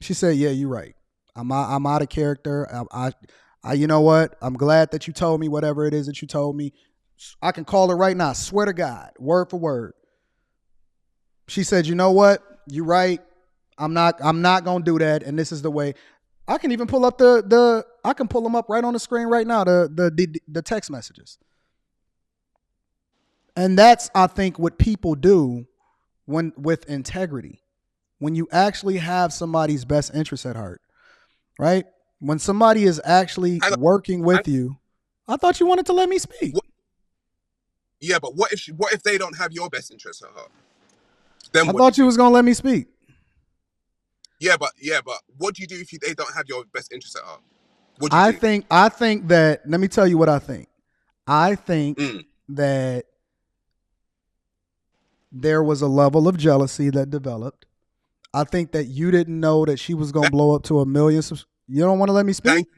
She said, "Yeah, you're right. I'm out of character. You know what? I'm glad that you told me whatever it is that you told me. I can call her right now. Swear to God, word for word." She said, "You know what? You're right. I'm not gonna do that. And this is the way." I can even pull up I can pull them up right on the screen right now. The text messages. And that's, I think, what people do when with integrity. When you actually have somebody's best interest at heart, right? When somebody is actually Hang on. working hang- with you, I thought you wanted to let me speak. What, yeah, but what if they don't have your best interests at heart? Then I what do thought you you do? was gonna let me speak. Yeah, but what do you do if they don't have your best interests at heart? What do you do? I think that, let me tell you what I think. I think Mm. that there was a level of jealousy that developed. I think that you didn't know that she was gonna That, blow up to a million. You don't want to let me speak? thank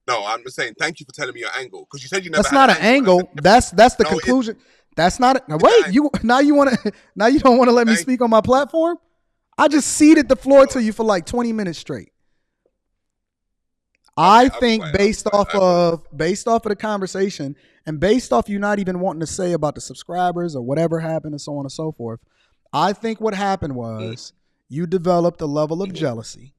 No, I'm just saying thank you for telling me your angle because you said you never That's had an not an angle, and I said angle. That's the no, it conclusion. That's not. Now is an wait, angle. you want to now you don't want to let me Thank speak on my platform? I just ceded the you. floor No. to you for like 20 minutes straight. Okay, I I'll be think quiet. I'll be quiet. I apologize. based off of the conversation and based off you not even wanting to say about the subscribers or whatever happened and so on and so forth, I think what happened Mm, was you developed a level of mhm, jealousy.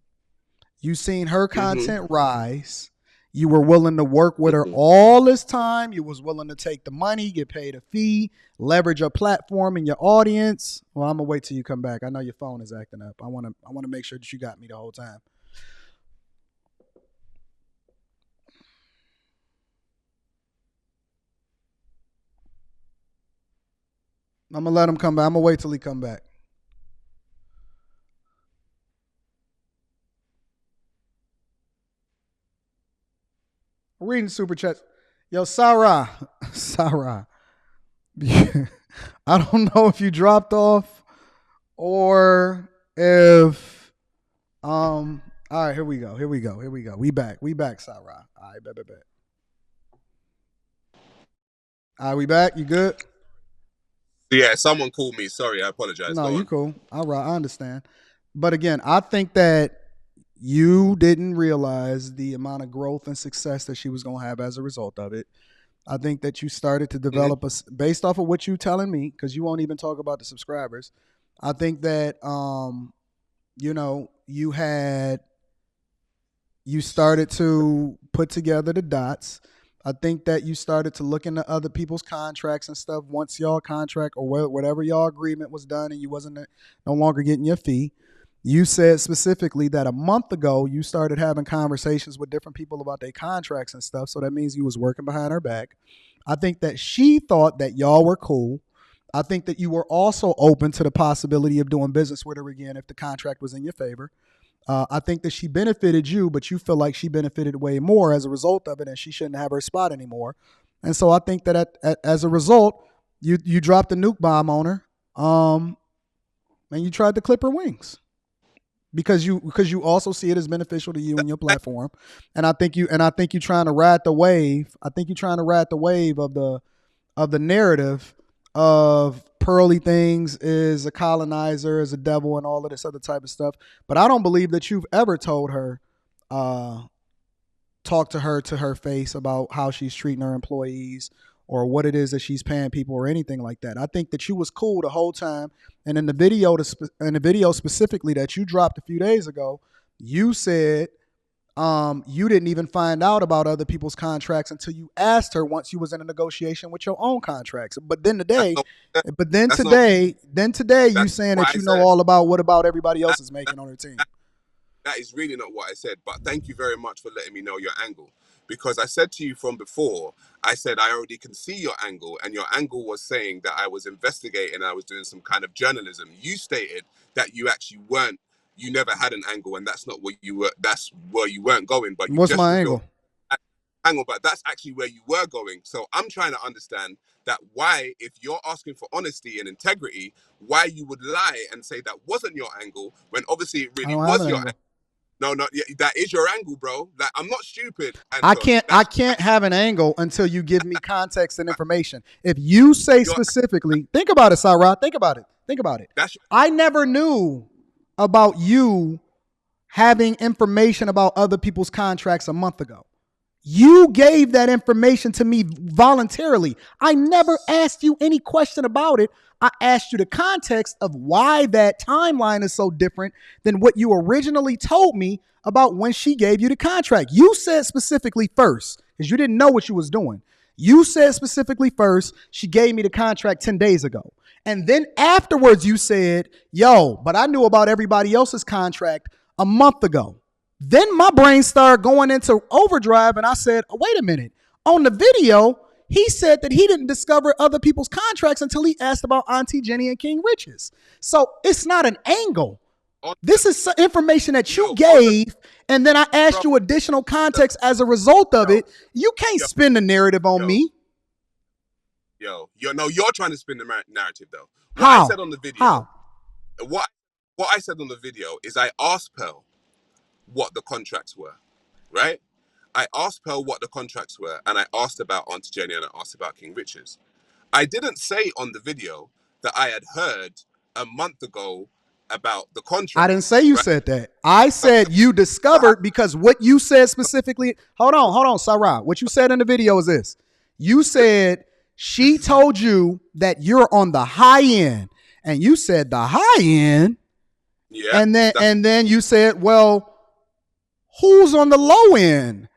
You seen her mhm, content rise. You were willing to work with her mhm. all this time. You was willing to take the money, get paid a fee, leverage your platform and your audience. Well, I'm gonna wait till you come back. I know your phone is acting up. I wanna make sure that you got me the whole time. I'm gonna let him come back. I'm gonna wait till he come back. Reading super chats. Yo, Sarah, Sarah. I don't know if you dropped off or if all right, here we go. Here we go. Here we go. We back. We back, Sarah. All right, bet. All right, we back. You good? Yeah, someone called me. Sorry, I apologize. No, Go you on. cool. All right, I understand. But again, I think that you didn't realize the amount of growth and success that she was going to have as a result of it. I think that you started to Hmm. develop based off of what you telling me, because you won't even talk about the subscribers. I think that you started to put together the dots. I think that you started to look into other people's contracts and stuff once y'all contract or whatever y'all agreement was done and you wasn't no longer getting your fee. You said specifically that a month ago you started having conversations with different people about their contracts and stuff. So that means you was working behind her back. I think that she thought that y'all were cool. I think that you were also open to the possibility of doing business with her again if the contract was in your favor. I think that she benefited you, but you feel like she benefited way more as a result of it, and she shouldn't have her spot anymore. And so I think that as a result, you dropped the nuke bomb on her, and you tried to clip her wings because you also see it as beneficial to you and your platform. And I think you're trying to ride the wave. I think you're trying to ride the wave of the narrative of pearly things is a colonizer, is a devil, and all of this other type of stuff. But I don't believe that you've ever told her, uh, talk to her face about how she's treating her employees or what it is that she's paying people or anything like that. I think that you was cool the whole time. And in the video specifically that you dropped a few days ago, you said you didn't even find out about other people's contracts until you asked her once you was in a negotiation with your own contracts. That's not. That's not. Then today, you That's saying what that I you know said. all about what about everybody That, else is that making on her team. that is really not what I said. But thank you very much for letting me know your angle. Because I said to you from before, I said I already can see your angle, and your angle was saying that I was investigating, I was doing some kind of journalism. You stated that you actually weren't, you never had an angle, and that's not what you were. That's where you weren't going. But you've What's just my revealed angle? angle, but that's actually where you were going. So I'm trying to understand that why, if you're asking for honesty and integrity, why you would lie and say that wasn't your angle when obviously it I really don't have was an your angle. angle. No, no, yeah, that is your angle, bro. Like, I'm not stupid, Anton. I That's can't have an angle until you give me context and information. If you say your specifically, think about it, Sarah. Think about it. Think about it. that's I never knew about you having information about other people's contracts a month ago. You gave that information to me voluntarily. I never asked you any question about it. I asked you the context of why that timeline is so different than what you originally told me about when she gave you the contract. You said specifically first, because you didn't know what you was doing. You said specifically first, she gave me the contract 10 days ago. And then afterwards, you said, yo, but I knew about everybody else's contract a month ago. Then my brain started going into overdrive, and I said, oh, wait a minute. On the video, he said that he didn't discover other people's contracts until he asked about Auntie Jenny and King Riches. So it's not an angle. on This is information that you yo on the gave, and then I bro. asked you additional context as a result of Yo, it. You can't yo, spin the narrative on yo, me. yo. No, you're trying to spin the narrative though. What I said How? on the video, How? what what I said on the video is I asked Pearl what the contracts were, right? I asked Pearl what the contracts were, and I asked about Auntie Jenny and I asked about King Richards. I didn't say on the video that I had heard a month ago about the I didn't contracts, say you right? said that. I No, said you discovered because what you said specifically. Hold on, Sarah. What you said in the video is this. You said she told you that you're on the high end, and you said the high end, yeah, that's and then you said, well, who's on the low end?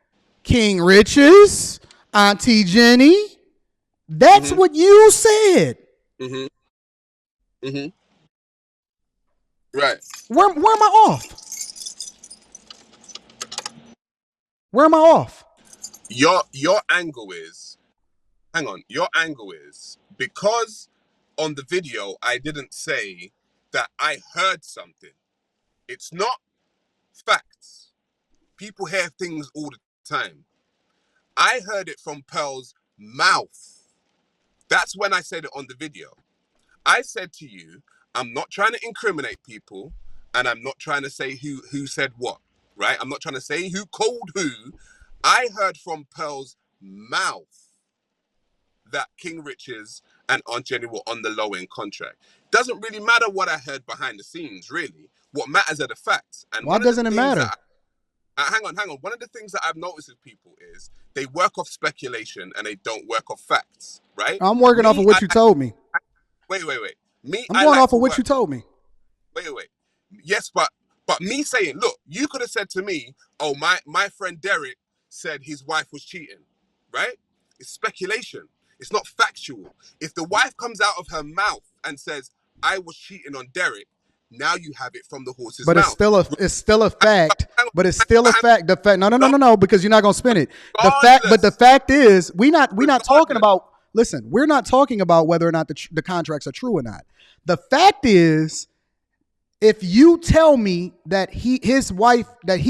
King Riches, Auntie Jenny. That's mm-hmm, what you said. mm-hmm, mm-hmm, right. Where am I off? Where am I off? Your angle is, hang on, your angle is because on the video, I didn't say that I heard something. It's not facts. People hear things all the time. I heard it from Pearl's mouth. That's when I said it on the video. I said to you, I'm not trying to incriminate people, and I'm not trying to say who said what, right? I'm not trying to say who called who. I heard from Pearl's mouth that King Richards and Aunt Jenny were on the low end contract. Doesn't really matter what I heard behind the scenes, really. What matters are the facts. And Why one of the doesn't it things matter? that hang on. One of the things that I've noticed with people is they work off speculation and they don't work off facts, right? I'm working off of Me, what you told me. wait. Me, I'm I going like off to of what work. you told me. Wait. Yes, but me saying, look, you could have said to me, oh, my friend Derek said his wife was cheating, right? It's speculation. It's not factual. If the wife comes out of her mouth and says, I was cheating on Derek, now you have it from the horse's But mouth. it's still a fact. Hang on, But it's still a hang fact. The fact on. no, because you're not gonna spin it. The Regardless, fact is we not talking regardless. about. Listen, we're not talking about whether or not the contracts are true or not. The fact is, if you tell me that he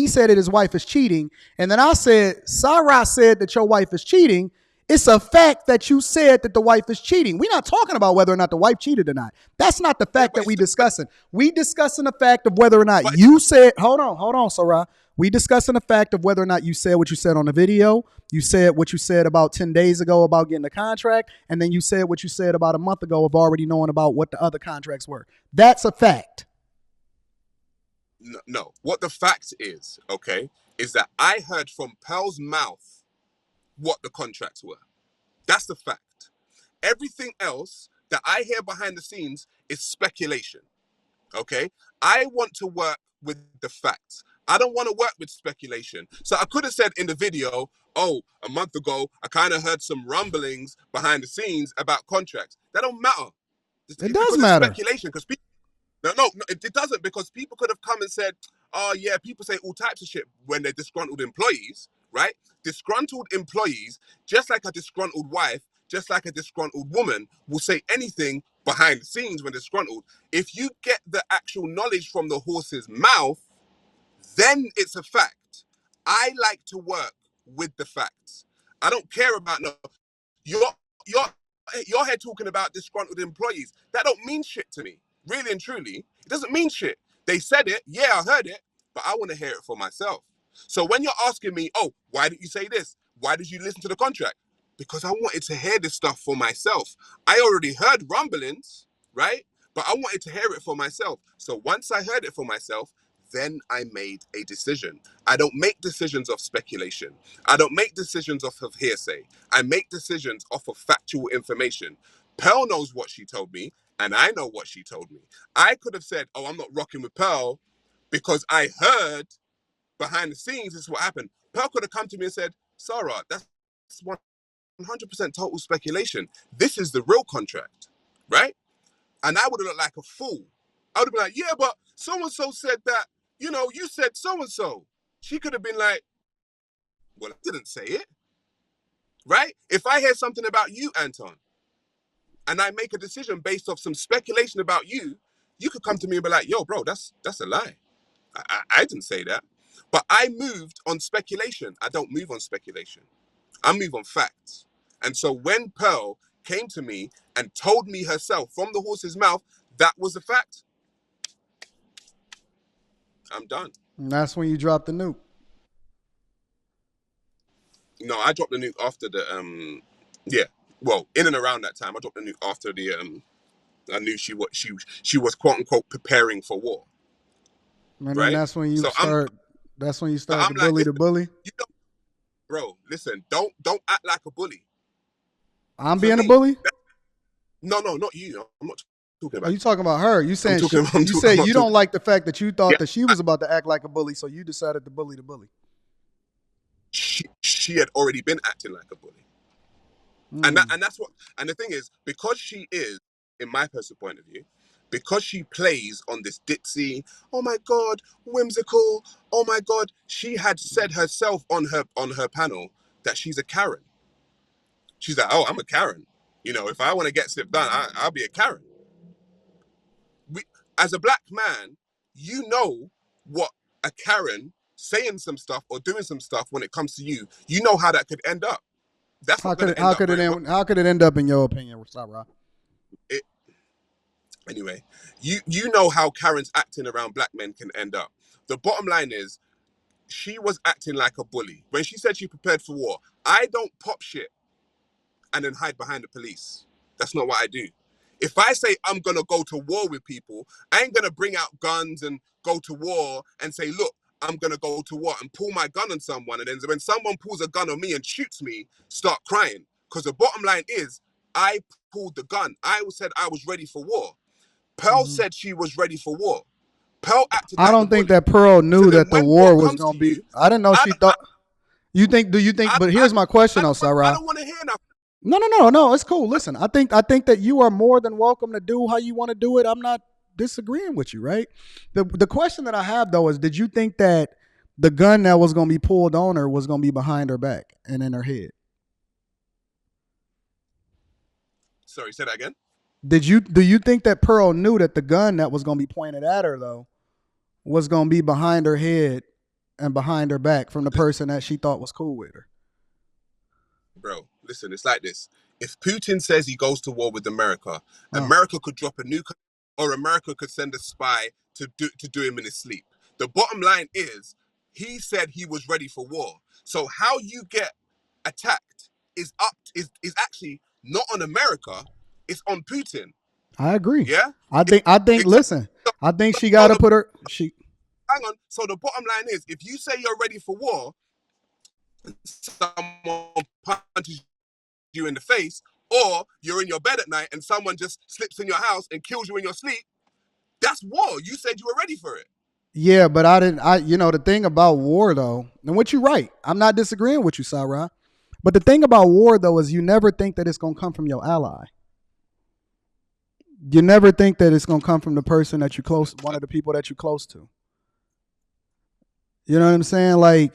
said that his wife is cheating, and then I said Sarah said that your wife is cheating, it's a fact that you said that the wife is cheating. We're not talking about whether or not the wife cheated or not. That's not the Yeah, fact that we discussing. We discussing the fact of whether or not but you said. Hold on, Sarah. We discussing the fact of whether or not you said what you said on the video. You said what you said about 10 days ago about getting the contract, and then you said what you said about a month ago of already knowing about what the other contracts were. That's a fact. no. What the fact is, okay, is that I heard from Pearl's mouth what the contracts were. That's the fact. Everything else that I hear behind the scenes is speculation. Okay? I want to work with the facts. I don't want to work with speculation. So I could have said in the video, oh, a month ago, I kind of heard some rumblings behind the scenes about contracts. That don't matter. It does Because it's matter. speculation. Because people, no, it doesn't. Because people could have come and said, oh, yeah, people say all types of shit when they're disgruntled employees, right? Disgruntled employees, just like a disgruntled wife, just like a disgruntled woman, will say anything behind the scenes when disgruntled. If you get the actual knowledge from the horse's mouth, then it's a fact. I like to work with the facts. I don't care about no. You're you're you're here talking about disgruntled employees. That don't mean shit to me. Really and truly, it doesn't mean shit. They said it, yeah, I heard it, but I want to hear it for myself. So when you're asking me, oh, why did you say this? Why did you listen to the contract? Because I wanted to hear this stuff for myself. I already heard rumblings, right? But I wanted to hear it for myself. So once I heard it for myself, then I made a decision. I don't make decisions of speculation. I don't make decisions off of hearsay. I make decisions off of factual information. Pearl knows what she told me, and I know what she told me. I could have said, oh, I'm not rocking with Pearl because I heard behind the scenes this is what happened. Pearl could have come to me and said, Sarah, that's 100% total speculation. This is the real contract, right? And I would have looked like a fool. I would have been like, yeah, but so-and-so said that, you said so-and-so. She could have been like, well, I didn't say it, right? If I hear something about you, Anton, and I make a decision based off some speculation about you, you could come to me and be like, yo, bro, that's a lie. I didn't say that. But I moved on speculation. I don't move on speculation. I move on facts. And so when Pearl came to me and told me herself from the horse's mouth that was a fact, I'm done. And that's when you drop the nuke. No, I dropped the nuke after yeah. Well, in and around that time, I dropped the nuke after I knew she was quote unquote preparing for war, And then right? that's when you So I'm start. That's when you so start I'm to like, bully the listen, bully. you don't, bro, listen, don't act like a bully. I'm For being a me, bully. no, not you. I'm not talking Are about you you. talking about her? You I'm saying talking. you say I'm not you don't talking. like the fact that you thought Yeah, that she was about to act like a bully, so you decided to bully the bully. she had already been acting like a bully. Mm. That's what, and the thing is, because she is, in my personal point of view, because she plays on this ditzy, oh my god, whimsical, oh my god, she had said herself on her panel that she's a Karen. She's like, oh, I'm a Karen. If I want to get stuff done, I'll be a Karen. We, as a black man, you know what a Karen saying some stuff or doing some stuff when it comes to you, you know how that could end up. That's How not could going it to end how up could it very well. end, how could it end up in your opinion, Sarah? It, anyway, you know how Karen's acting around black men can end up. The bottom line is, she was acting like a bully when she said she prepared for war. I don't pop shit and then hide behind the police. That's not what I do. If I say I'm gonna go to war with people, I ain't gonna bring out guns and go to war and say, look, I'm gonna go to war and pull my gun on someone. And then when someone pulls a gun on me and shoots me, start crying. Because the bottom line is, I pulled the gun. I said I was ready for war. Pearl Mm-hmm. said she was ready for war. Pearl acted I like the don't think bully. that Pearl So knew then that the when war war was comes to gonna be. you, I didn't know I she don't, thought. You think? Do you think? I, But I, here's my I question, though, don't want, I Sarah. don't want to hear nothing. No. It's cool. Listen, I think that you are more than welcome to do how you want to do it. I'm not disagreeing with you, right? The question that I have though is, did you think that the gun that was gonna be pulled on her was gonna be behind her back and in her head? Sorry, say that again. Do you think that Pearl knew that the gun that was gonna be pointed at her though was gonna be behind her head and behind her back from the person that she thought was cool with her? Bro, listen, it's like this. If Putin says he goes to war with America, Oh, America could drop a nuke, or America could send a spy to do him in his sleep. The bottom line is, he said he was ready for war. So how you get attacked is actually not on America, it's on Putin. I agree. Yeah? I If think I think exactly listen, I think she so got to the put her she hang on. So the bottom line is, if you say you're ready for war, someone punches you in the face, or you're in your bed at night and someone just slips in your house and kills you in your sleep, that's war. You said you were ready for it. Yeah, but I didn't. The thing about war though, and what you're right. I'm not disagreeing with you, Sarah. But the thing about war though is you never think that it's gonna come from your ally. You never think that it's gonna come from the person that you close, one of the people that you close to. You know what I'm saying? Like,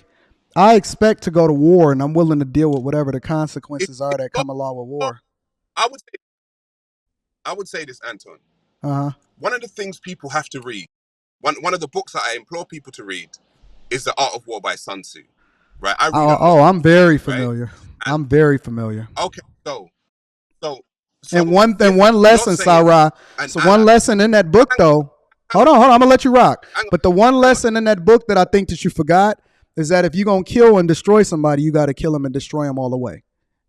I expect to go to war, and I'm willing to deal with whatever the If, consequences are if that come along with war. I would say, I would say this, Anton. Uh huh. One of the things people have to read, one of the books that I implore people to read, is The Art of War by Sun Tzu. Right? I read a lot. I'm very Right? familiar. And I'm very familiar. okay, so And so one if you're lesson, saying Sarah. an So one ally, lesson in that book, hang on, though. hang on, Hold on. I'm gonna let you rock. hang on, But the one hang on. lesson in that book that I think that you forgot is that if you're gonna kill and destroy somebody, you got to kill them and destroy them all the way.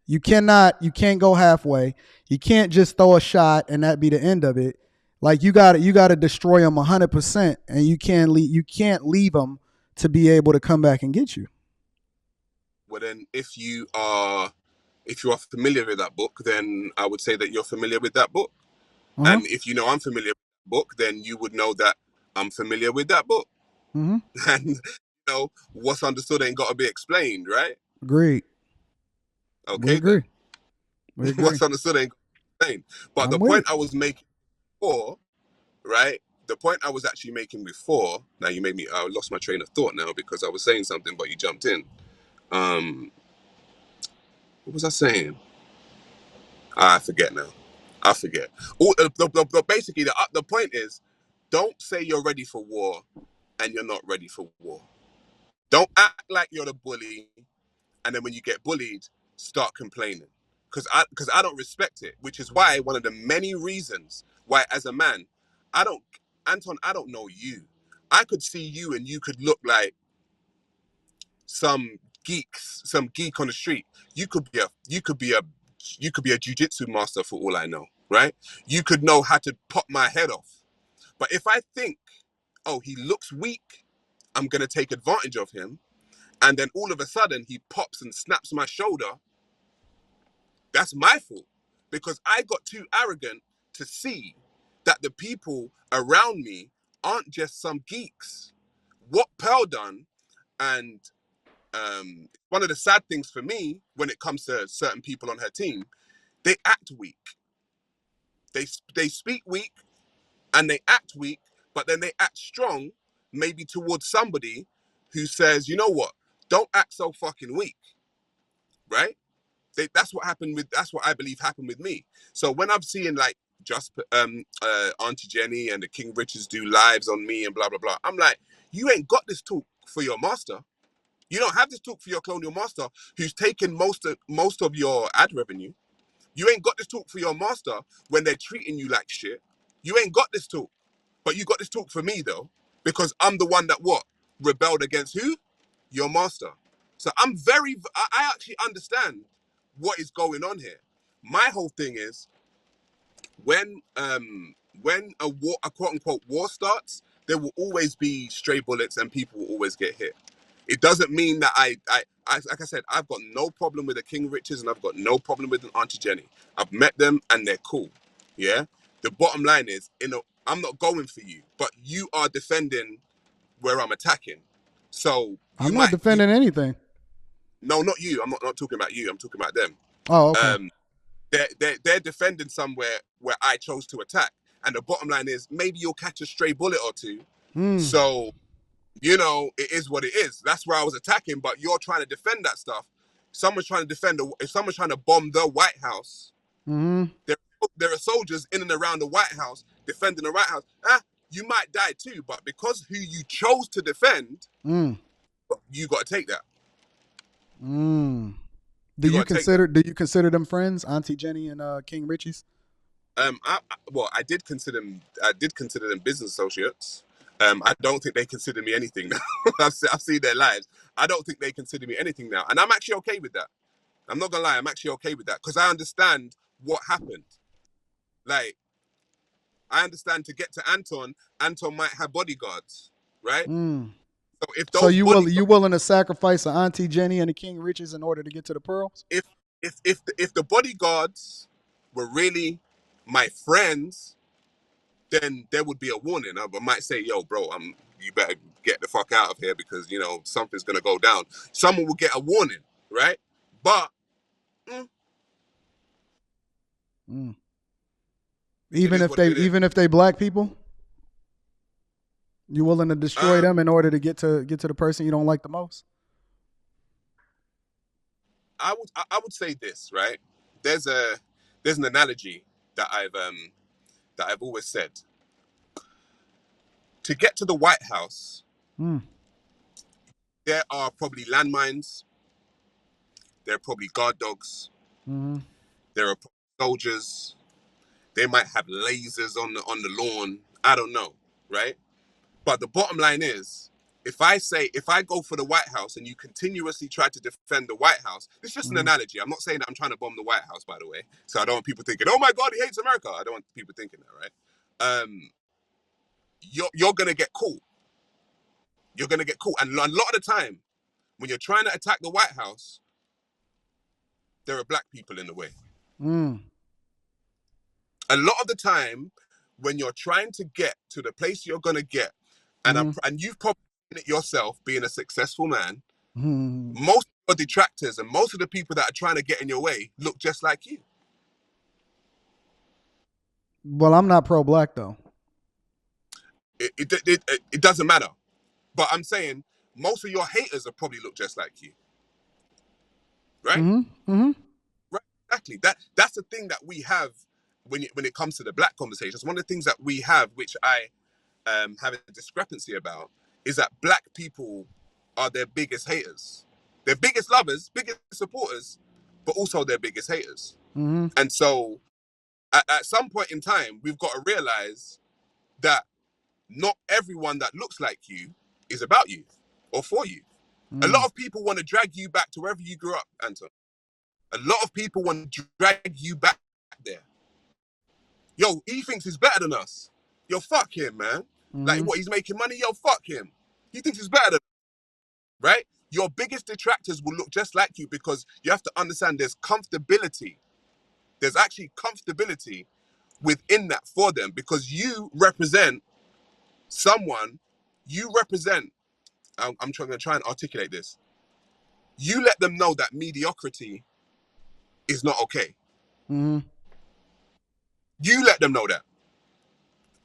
You can't go halfway. You can't just throw a shot and that be the end of it. Like you got to destroy them 100%, and you can't leave them to be able to come back and get you. Well, then, if you are familiar with that book, then I would say that you're familiar with that book. Uh huh. And if you know I'm familiar with that book, then you would know that I'm familiar with that book. Mm-hmm. And what's understood ain't got to be explained, right? Agreed. We Okay, agree. then We agree. what's understood ain't got to be explained. But I'm the with point it. I was making before, right? The point I was actually making before. Now you made me. I lost my train of thought now because I was saying something, but you jumped in. Um, what was I saying? I forget now. I forget. Basically, the point is, don't say you're ready for war and you're not ready for war. Don't act like you're the bully, and then when you get bullied, start complaining. Because I don't respect it, which is why one of the many reasons why, as a man, I don't Anton, I don't know you. I could see you and you could look like some geek on the street. You could be a jujitsu master for all I know, right? You could know how to pop my head off. But if I think, oh, he looks weak, I'm gonna take advantage of him, and then all of a sudden he pops and snaps my shoulder, that's my fault. Because I got too arrogant to see that the people around me aren't just some geeks. What Pearl done, and one of the sad things for me when it comes to certain people on her team, they act weak. They speak weak and they act weak, but then they act strong, maybe towards somebody who says, you know what, don't act so fucking weak, right? that's what happened with. That's what I believe happened with me. So when I'm seeing like just Auntie Jenny and the King Richards do lives on me and blah blah blah, I'm like, you ain't got this talk for your master. You don't have this talk for your colonial master, who's taken most of your ad revenue. You ain't got this talk for your master when they're treating you like shit. You ain't got this talk, but you got this talk for me though, because I'm the one that what rebelled against who? Your master. So I actually understand what is going on here. My whole thing is when a quote unquote war starts, there will always be stray bullets and people will always get hit. It doesn't mean that I like I said, I've got no problem with the King Richards and I've got no problem with an Auntie Jenny. I've met them and they're cool. Yeah. The bottom line is, I'm not going for you, but you are defending where I'm attacking. So I'm not defending anything. No, not you. I'm not talking about you. I'm talking about them. Oh, okay. They're defending somewhere where I chose to attack. And the bottom line is, maybe you'll catch a stray bullet or two. So, it is what it is. That's where I was attacking, but you're trying to defend that stuff. Someone's trying to if someone's trying to bomb the White House, there are soldiers in and around the White House defending the White House. You might die too, but because who you chose to defend, you got to take that. Do you consider them friends, Auntie Jenny and King Richie's? I did consider them business associates. I don't think they consider me anything now. I've seen their lives. I don't think they consider me anything now, and I'm actually okay with that. I'm not gonna lie, I'm actually okay with that because I understand what happened. Like, I understand to get to Anton might have bodyguards, right? So if So those you willing to sacrifice an Auntie Jenny and the King Riches in order to get to the pearls? if the bodyguards were really my friends, then there would be a warning. I might say, "Yo, bro, you better get the fuck out of here because something's gonna go down." Someone will get a warning, right? But even if they black people, you willing to destroy them in order to get to the person you don't like the most? I would say this, right? There's an analogy that I've always said. To get to the White House, there are probably landmines. There are probably guard dogs. There are soldiers. They might have lasers on the lawn. I don't know, right? But the bottom line is, if I go for the White House and you continuously try to defend the White House, it's just an analogy. I'm not saying that I'm trying to bomb the White House, by the way. So I don't want people thinking, oh my God, he hates America. I don't want people thinking that, right? You're gonna get caught. You're gonna get caught. And a lot of the time, when you're trying to attack the White House, there are black people in the way. A lot of the time, when you're trying to get to the place you're gonna get, and you've probably seen it yourself, being a successful man, most of the detractors and most of the people that are trying to get in your way look just like you. Well, I'm not pro-black though. It doesn't matter. But I'm saying most of your haters will probably look just like you. Right? Right, exactly. That's the thing that we have when it comes to the black conversation. It's one of the things that we have, which I have a discrepancy about, is that black people are their biggest haters. Their biggest lovers, biggest supporters, but also their biggest haters. And so at some point in time, we've got to realize that not everyone that looks like you is about you or for you. A lot of people want to drag you back to wherever you grew up, Anton. A lot of people want to drag you back there. Yo, he thinks he's better than us. Yo, fuck him, man. Like, what, he's making money? Yo, fuck him. He thinks he's better than us, right? Your biggest detractors will look just like you because you have to understand there's comfortability. There's actually comfortability within that for them because you represent someone, I'm trying to try and articulate this. You let them know that mediocrity is not okay. You let them know that.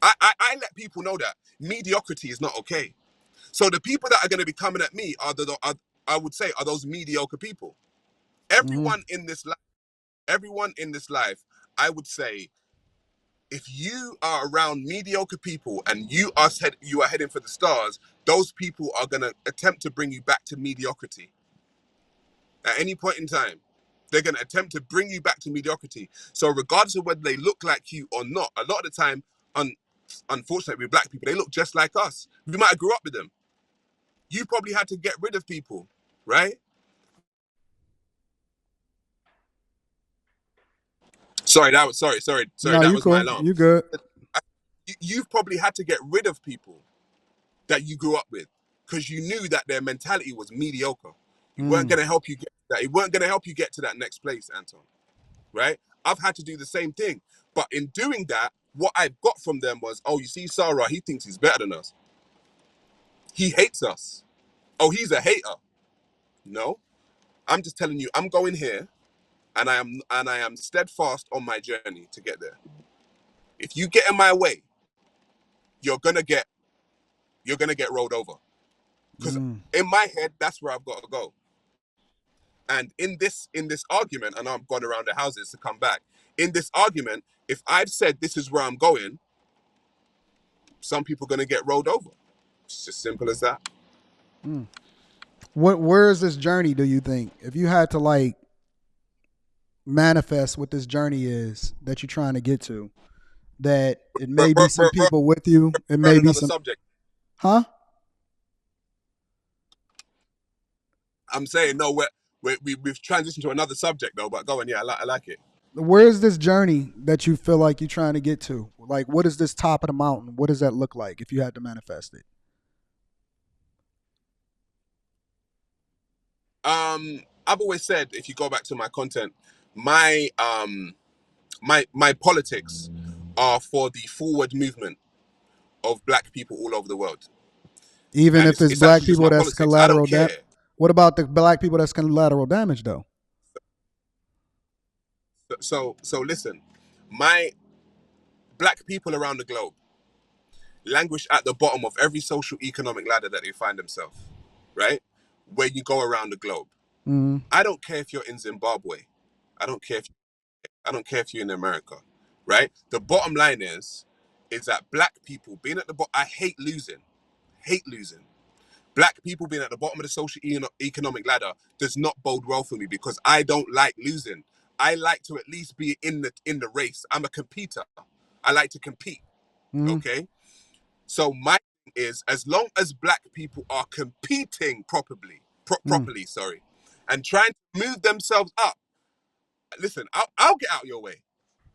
I let people know that mediocrity is not okay. So the people that are going to be coming at me I would say, are those mediocre people. Everyone in this life everyone in this life, I would say, if you are around mediocre people and you are heading for the stars, those people are gonna attempt to bring you back to mediocrity at any point in time. They're gonna attempt to bring you back to mediocrity. So regardless of whether they look like you or not, a lot of the time, unfortunately, with black people, they look just like us. We might have grew up with them. You probably had to get rid of people, right? Sorry. No, That you was my cool. alarm. You good. You've probably had to get rid of people that you grew up with because you knew that their mentality was mediocre. You weren't Mm. going to help you get to that. It weren't going to help you get to that next place, Anton. Right? I've had to do the same thing, but in doing that, what I got from them was, oh, you see, Sarah, he thinks he's better than us. He hates us. Oh, he's a hater. No, I'm just telling you, I'm going here, and I am steadfast on my journey to get there. If you get in my way, you're gonna get rolled over. Because Mm. in my head, that's where I've got to go. And in this argument, and I've gone around the houses to come back. In this argument, if I've said this is where I'm going, some people are gonna get rolled over. It's just simple as that. Mm. Where is this journey? Do you think, if you had to like manifest what this journey is that you're trying to get to, that it may be some We're people with you, it on may be another some, subject. huh? I'm saying no. We've transitioned to another subject though. But go on, yeah, I like it. Where's this journey that you feel like you're trying to get to? Like, what is this top of the mountain? What does that look like if you had to manifest it? I've always said, if you go back to my content, my my politics are for the forward movement of black people all over the world. Even And if it's it's black actually just people my that's politics. I don't collateral care. damage. What about the black people that's collateral damage though? So listen, my black people around the globe languish at the bottom of every social economic ladder that they find themselves, right? Where you go around the globe. Mm. I don't care if you're in Zimbabwe. I don't care if I don't care if you're in America, right? The bottom line is that black people being at the bottom. I hate losing. Hate losing. Black people being at the bottom of the social economic ladder does not bode well for me because I don't like losing. I like to at least be in the race. I'm a competitor. I like to compete. Mm. Okay. So my thing is, as long as black people are competing Mm. properly, sorry, and trying to move themselves up, listen, I'll get out your way.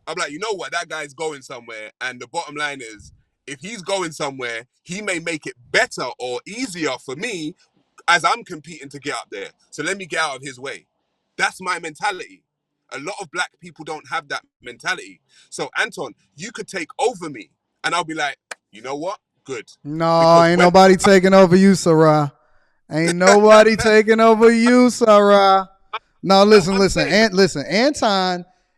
I'm like, you know what, that guy's going somewhere, and the bottom line is, if he's going somewhere, he may make it better or easier for me as I'm competing to get up there. So let me get out of his way. That's my mentality. A lot of black people don't have that mentality. So Anton, you could take over me, and I'll be like, you know what? Good, No, because ain't when nobody taking over you, Sarah. Ain't nobody taking over you, Sarah. No, no, listen, I'm listen, saying, listen.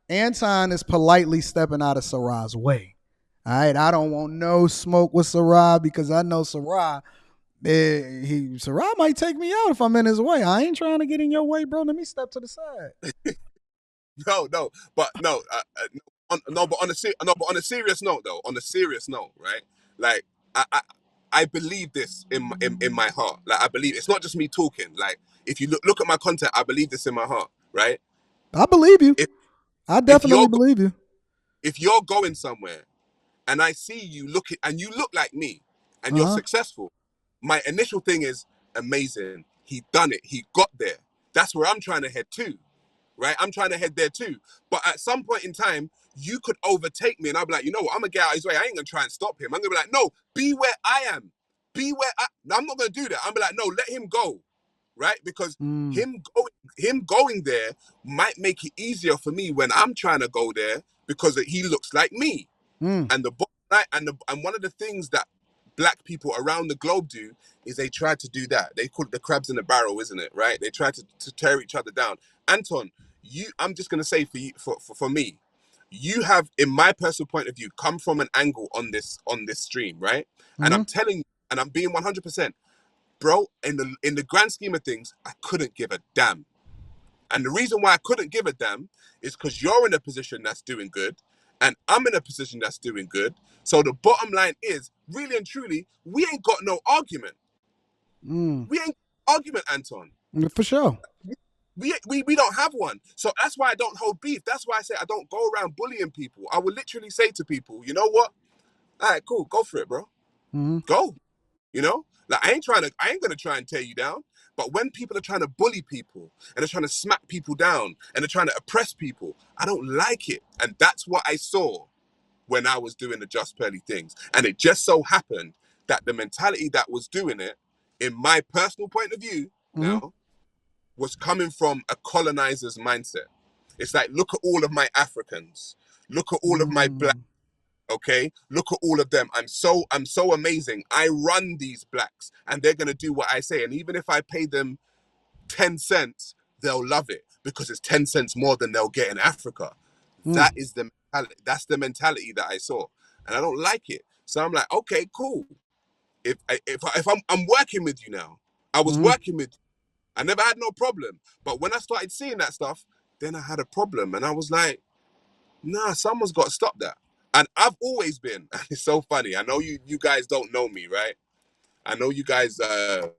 Anton is politely stepping out of Sarah's way. All right, I don't want no smoke with Sarah because I know Sarah. Sarah might take me out if I'm in his way. I ain't trying to get in your way, bro. Let me step to the side. no, but no, no, but on a serious note, though, on a serious note, right? Like, I, I, I believe this in my heart. Like, I believe it's not just me talking. Like, if you look at my content, I believe this in my heart, right? I believe you. If I if definitely you're believe you. if you're going somewhere and I see you looking and you look like me and Uh you're huh. successful, my initial thing is amazing. He done it. He got there. That's where I'm trying to head to, right? I'm trying to head there too. But at some point in time, you could overtake me and I'll be like, you know what? I'm gonna get out of his way. I ain't gonna try and stop him. I'm gonna be like, no, be where I am. Be where I. No, I'm not gonna do that. I'm gonna be like, no, let him go, right? Because Mm. him going there might make it easier for me when I'm trying to go there because he looks like me. Mm. And and one of the things that black people around the globe do is they try to do that. They call it the crabs in the barrel, isn't it? Right? They try to tear each other down. Anton, I'm just gonna say for you, for me, you have, in my personal point of view, come from an angle on this stream, right? And Mm. I'm telling you, and I'm being 100%, bro. In the grand scheme of things, I couldn't give a damn. And the reason why I couldn't give a damn is because you're in a position that's doing good and I'm in a position that's doing good. So the bottom line is, really and truly, we ain't got no argument. Mm. We ain't argument, Anton. For sure. We don't have one. So that's why I don't hold beef. That's why I say I don't go around bullying people. I would literally say to people, you know what? All right, cool. Go for it, bro. Mm-hmm. Go. You know? Like I ain't gonna try and tear you down. But when people are trying to bully people and they're trying to smack people down and they're trying to oppress people, I don't like it. And that's what I saw when I was doing the Just Pearly Things. And it just so happened that the mentality that was doing it, in my personal point of view Mm-hmm. now, was coming from a colonizer's mindset. It's like, look at all of my Africans. Look at all of my black, Mm. okay? Look at all of them. I'm so amazing. I run these blacks and they're gonna do what I say. And even if I pay them 10 cents, they'll love it because it's 10 cents more than they'll get in Africa. Mm. That is the mentality. That's the mentality that I saw. And I don't like it. So I'm like, okay, cool. If I'm working with you now, I was Mm-hmm. working with you. I never had no problem. But when I started seeing that stuff, then I had a problem. And I was like, nah, someone's got to stop that. And I've always been, and it's so funny. I know you guys don't know me, right? I know you guys don't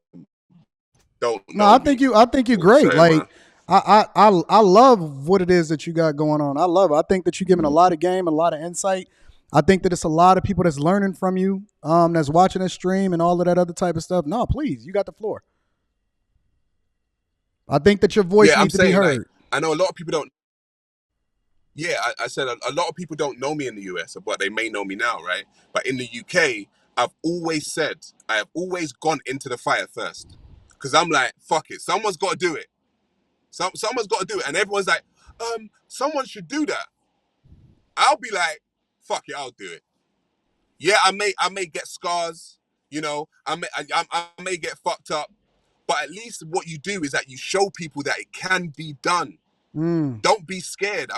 No, know me. I think you're Oh, great. sorry, Like man. I love what it is that you got going on. I love it. I think that you're giving a lot of game, a lot of insight. I think that it's a lot of people that's learning from you, that's watching this stream and all of that other type of stuff. No, please, you got the floor. I think that your voice Yeah, I'm needs to be saying, like, heard. I know a lot of people don't. Yeah, I said a lot of people don't know me in the US, but they may know me now, right? But in the UK, I've always said, I have always gone into the fire first. Because I'm like, fuck it, someone's got to do it. Someone's got to do it. And everyone's like, someone should do that. I'll be like, fuck it, I'll do it. Yeah, I may get scars, you know, I may get fucked up, but at least what you do is that you show people that it can be done. Mm. Don't be scared.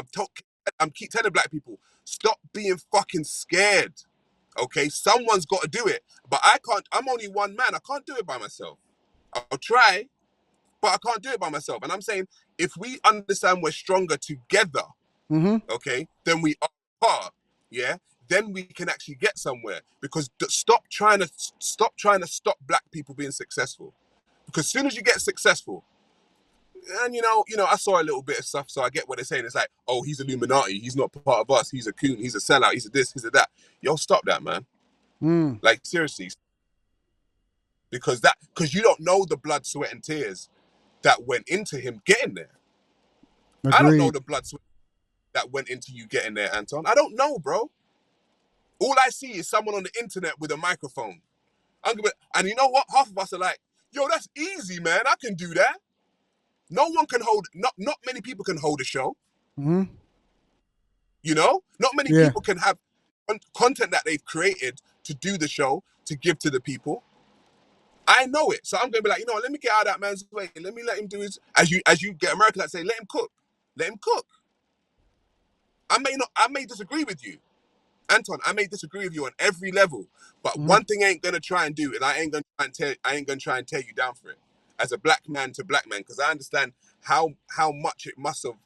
I'm keep telling black people, stop being fucking scared. Okay, someone's got to do it, but I can't. I'm only one man. I can't do it by myself. I'll try, but I can't do it by myself. And I'm saying, if we understand we're stronger together, Mm-hmm. okay, then we are apart. Yeah, then we can actually get somewhere. Because stop trying to stop black people being successful. Because as soon as you get successful, and I saw a little bit of stuff, so I get what they're saying. It's like, oh, he's Illuminati, he's not part of us, he's a coon, he's a sellout, he's a this, he's a that. Yo, stop that, man. Mm. Like, seriously, because you don't know the blood, sweat, and tears that went into him getting there. I don't know Agreed. the blood, sweat that went into you getting there, Anton. I don't know, bro. All I see is someone on the internet with a microphone. And you know what? Half of us are like, yo, that's easy, man. I can do that. No one can hold, not many people can hold a show. Mm-hmm. Not many Yeah. people can have content that they've created to do the show, to give to the people. I know it. So I'm going to be like, let me get out of that man's way. Let me let him do his, as you get Americans that say, let him cook. Let him cook. I may disagree with you. Anton, I may disagree with you on every level, but Mm-hmm. one thing I ain't gonna try and do, and I ain't gonna try and tear you down for it, as a black man to black man, because I understand how much it must have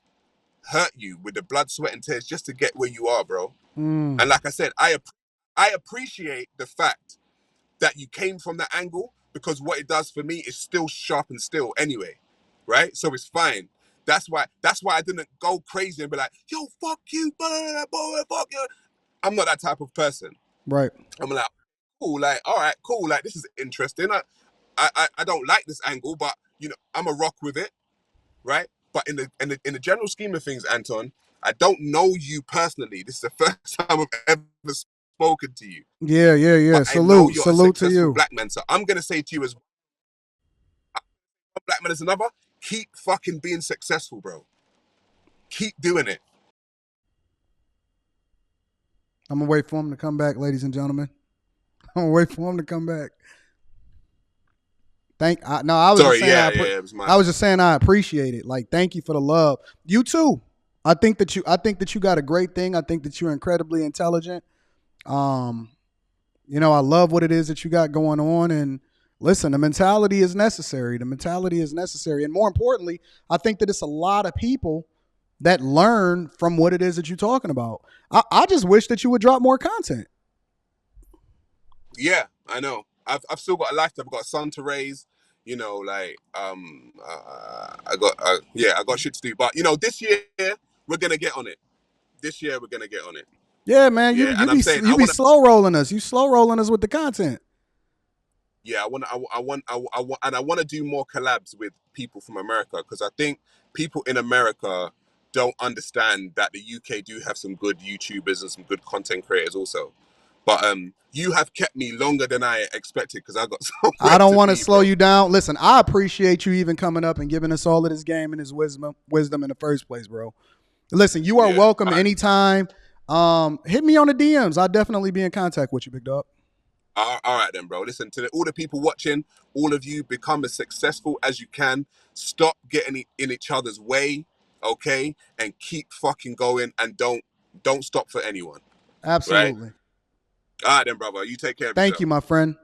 hurt you with the blood, sweat, and tears just to get where you are, bro. Mm. And like I said, I appreciate the fact that you came from that angle, because what it does for me is still sharp and still anyway, right? So it's fine. That's why I didn't go crazy and be like, yo, fuck you, boy, fuck you. I'm not that type of person. Right. I'm like, cool, like, all right, cool, like, this is interesting. I don't like this angle, but I'm a rock with it, right? But in the general scheme of things, Anton, I don't know you personally. This is the first time I've ever spoken to you, Yeah. Yeah. but Yeah. I know Salute. you're a Salute to successful you. black man. So I'm gonna say to you, as one black man as another, keep fucking being successful, bro. Keep doing it. I'm gonna wait for him to come back, ladies and gentlemen. I'm gonna wait for him to come back. No, I was just Sorry, saying yeah, it was my. I was just saying I appreciate it. Like, thank you for the love. You too. I think that you got a great thing. I think that you're incredibly intelligent. I love what it is that you got going on, and Listen, the mentality is necessary. The mentality is necessary. And more importantly, I think that it's a lot of people that learn from what it is that you're talking about. I just wish that you would drop more content. Yeah, I know. I've still got a life. I've got a son to raise. You know, like I got yeah, I got shit to do. But you know, this year we're gonna get on it. This year we're gonna get on it. Yeah, man, Yeah, and I'm saying you I be want to. slow rolling us. You slow rolling us with the content. Yeah, I want, and I want to do more collabs with people from America because I think people in America don't understand that the UK do have some good YouTubers and some good content creators also. But you have kept me longer than I expected because I got I somewhere don't to want to be, slow bro. you down. Listen, I appreciate you even coming up and giving us all of this game and this wisdom in the first place, bro. Listen, you are Yeah. welcome anytime. Hit me on the DMs. I'll definitely be in contact with you, big dog. All right then, bro. Listen to all the people watching. All of you become as successful as you can. Stop getting in each other's way, okay? And keep fucking going and don't stop for anyone, right? Absolutely. All right then, brother. You take care of Thank yourself. you, my friend.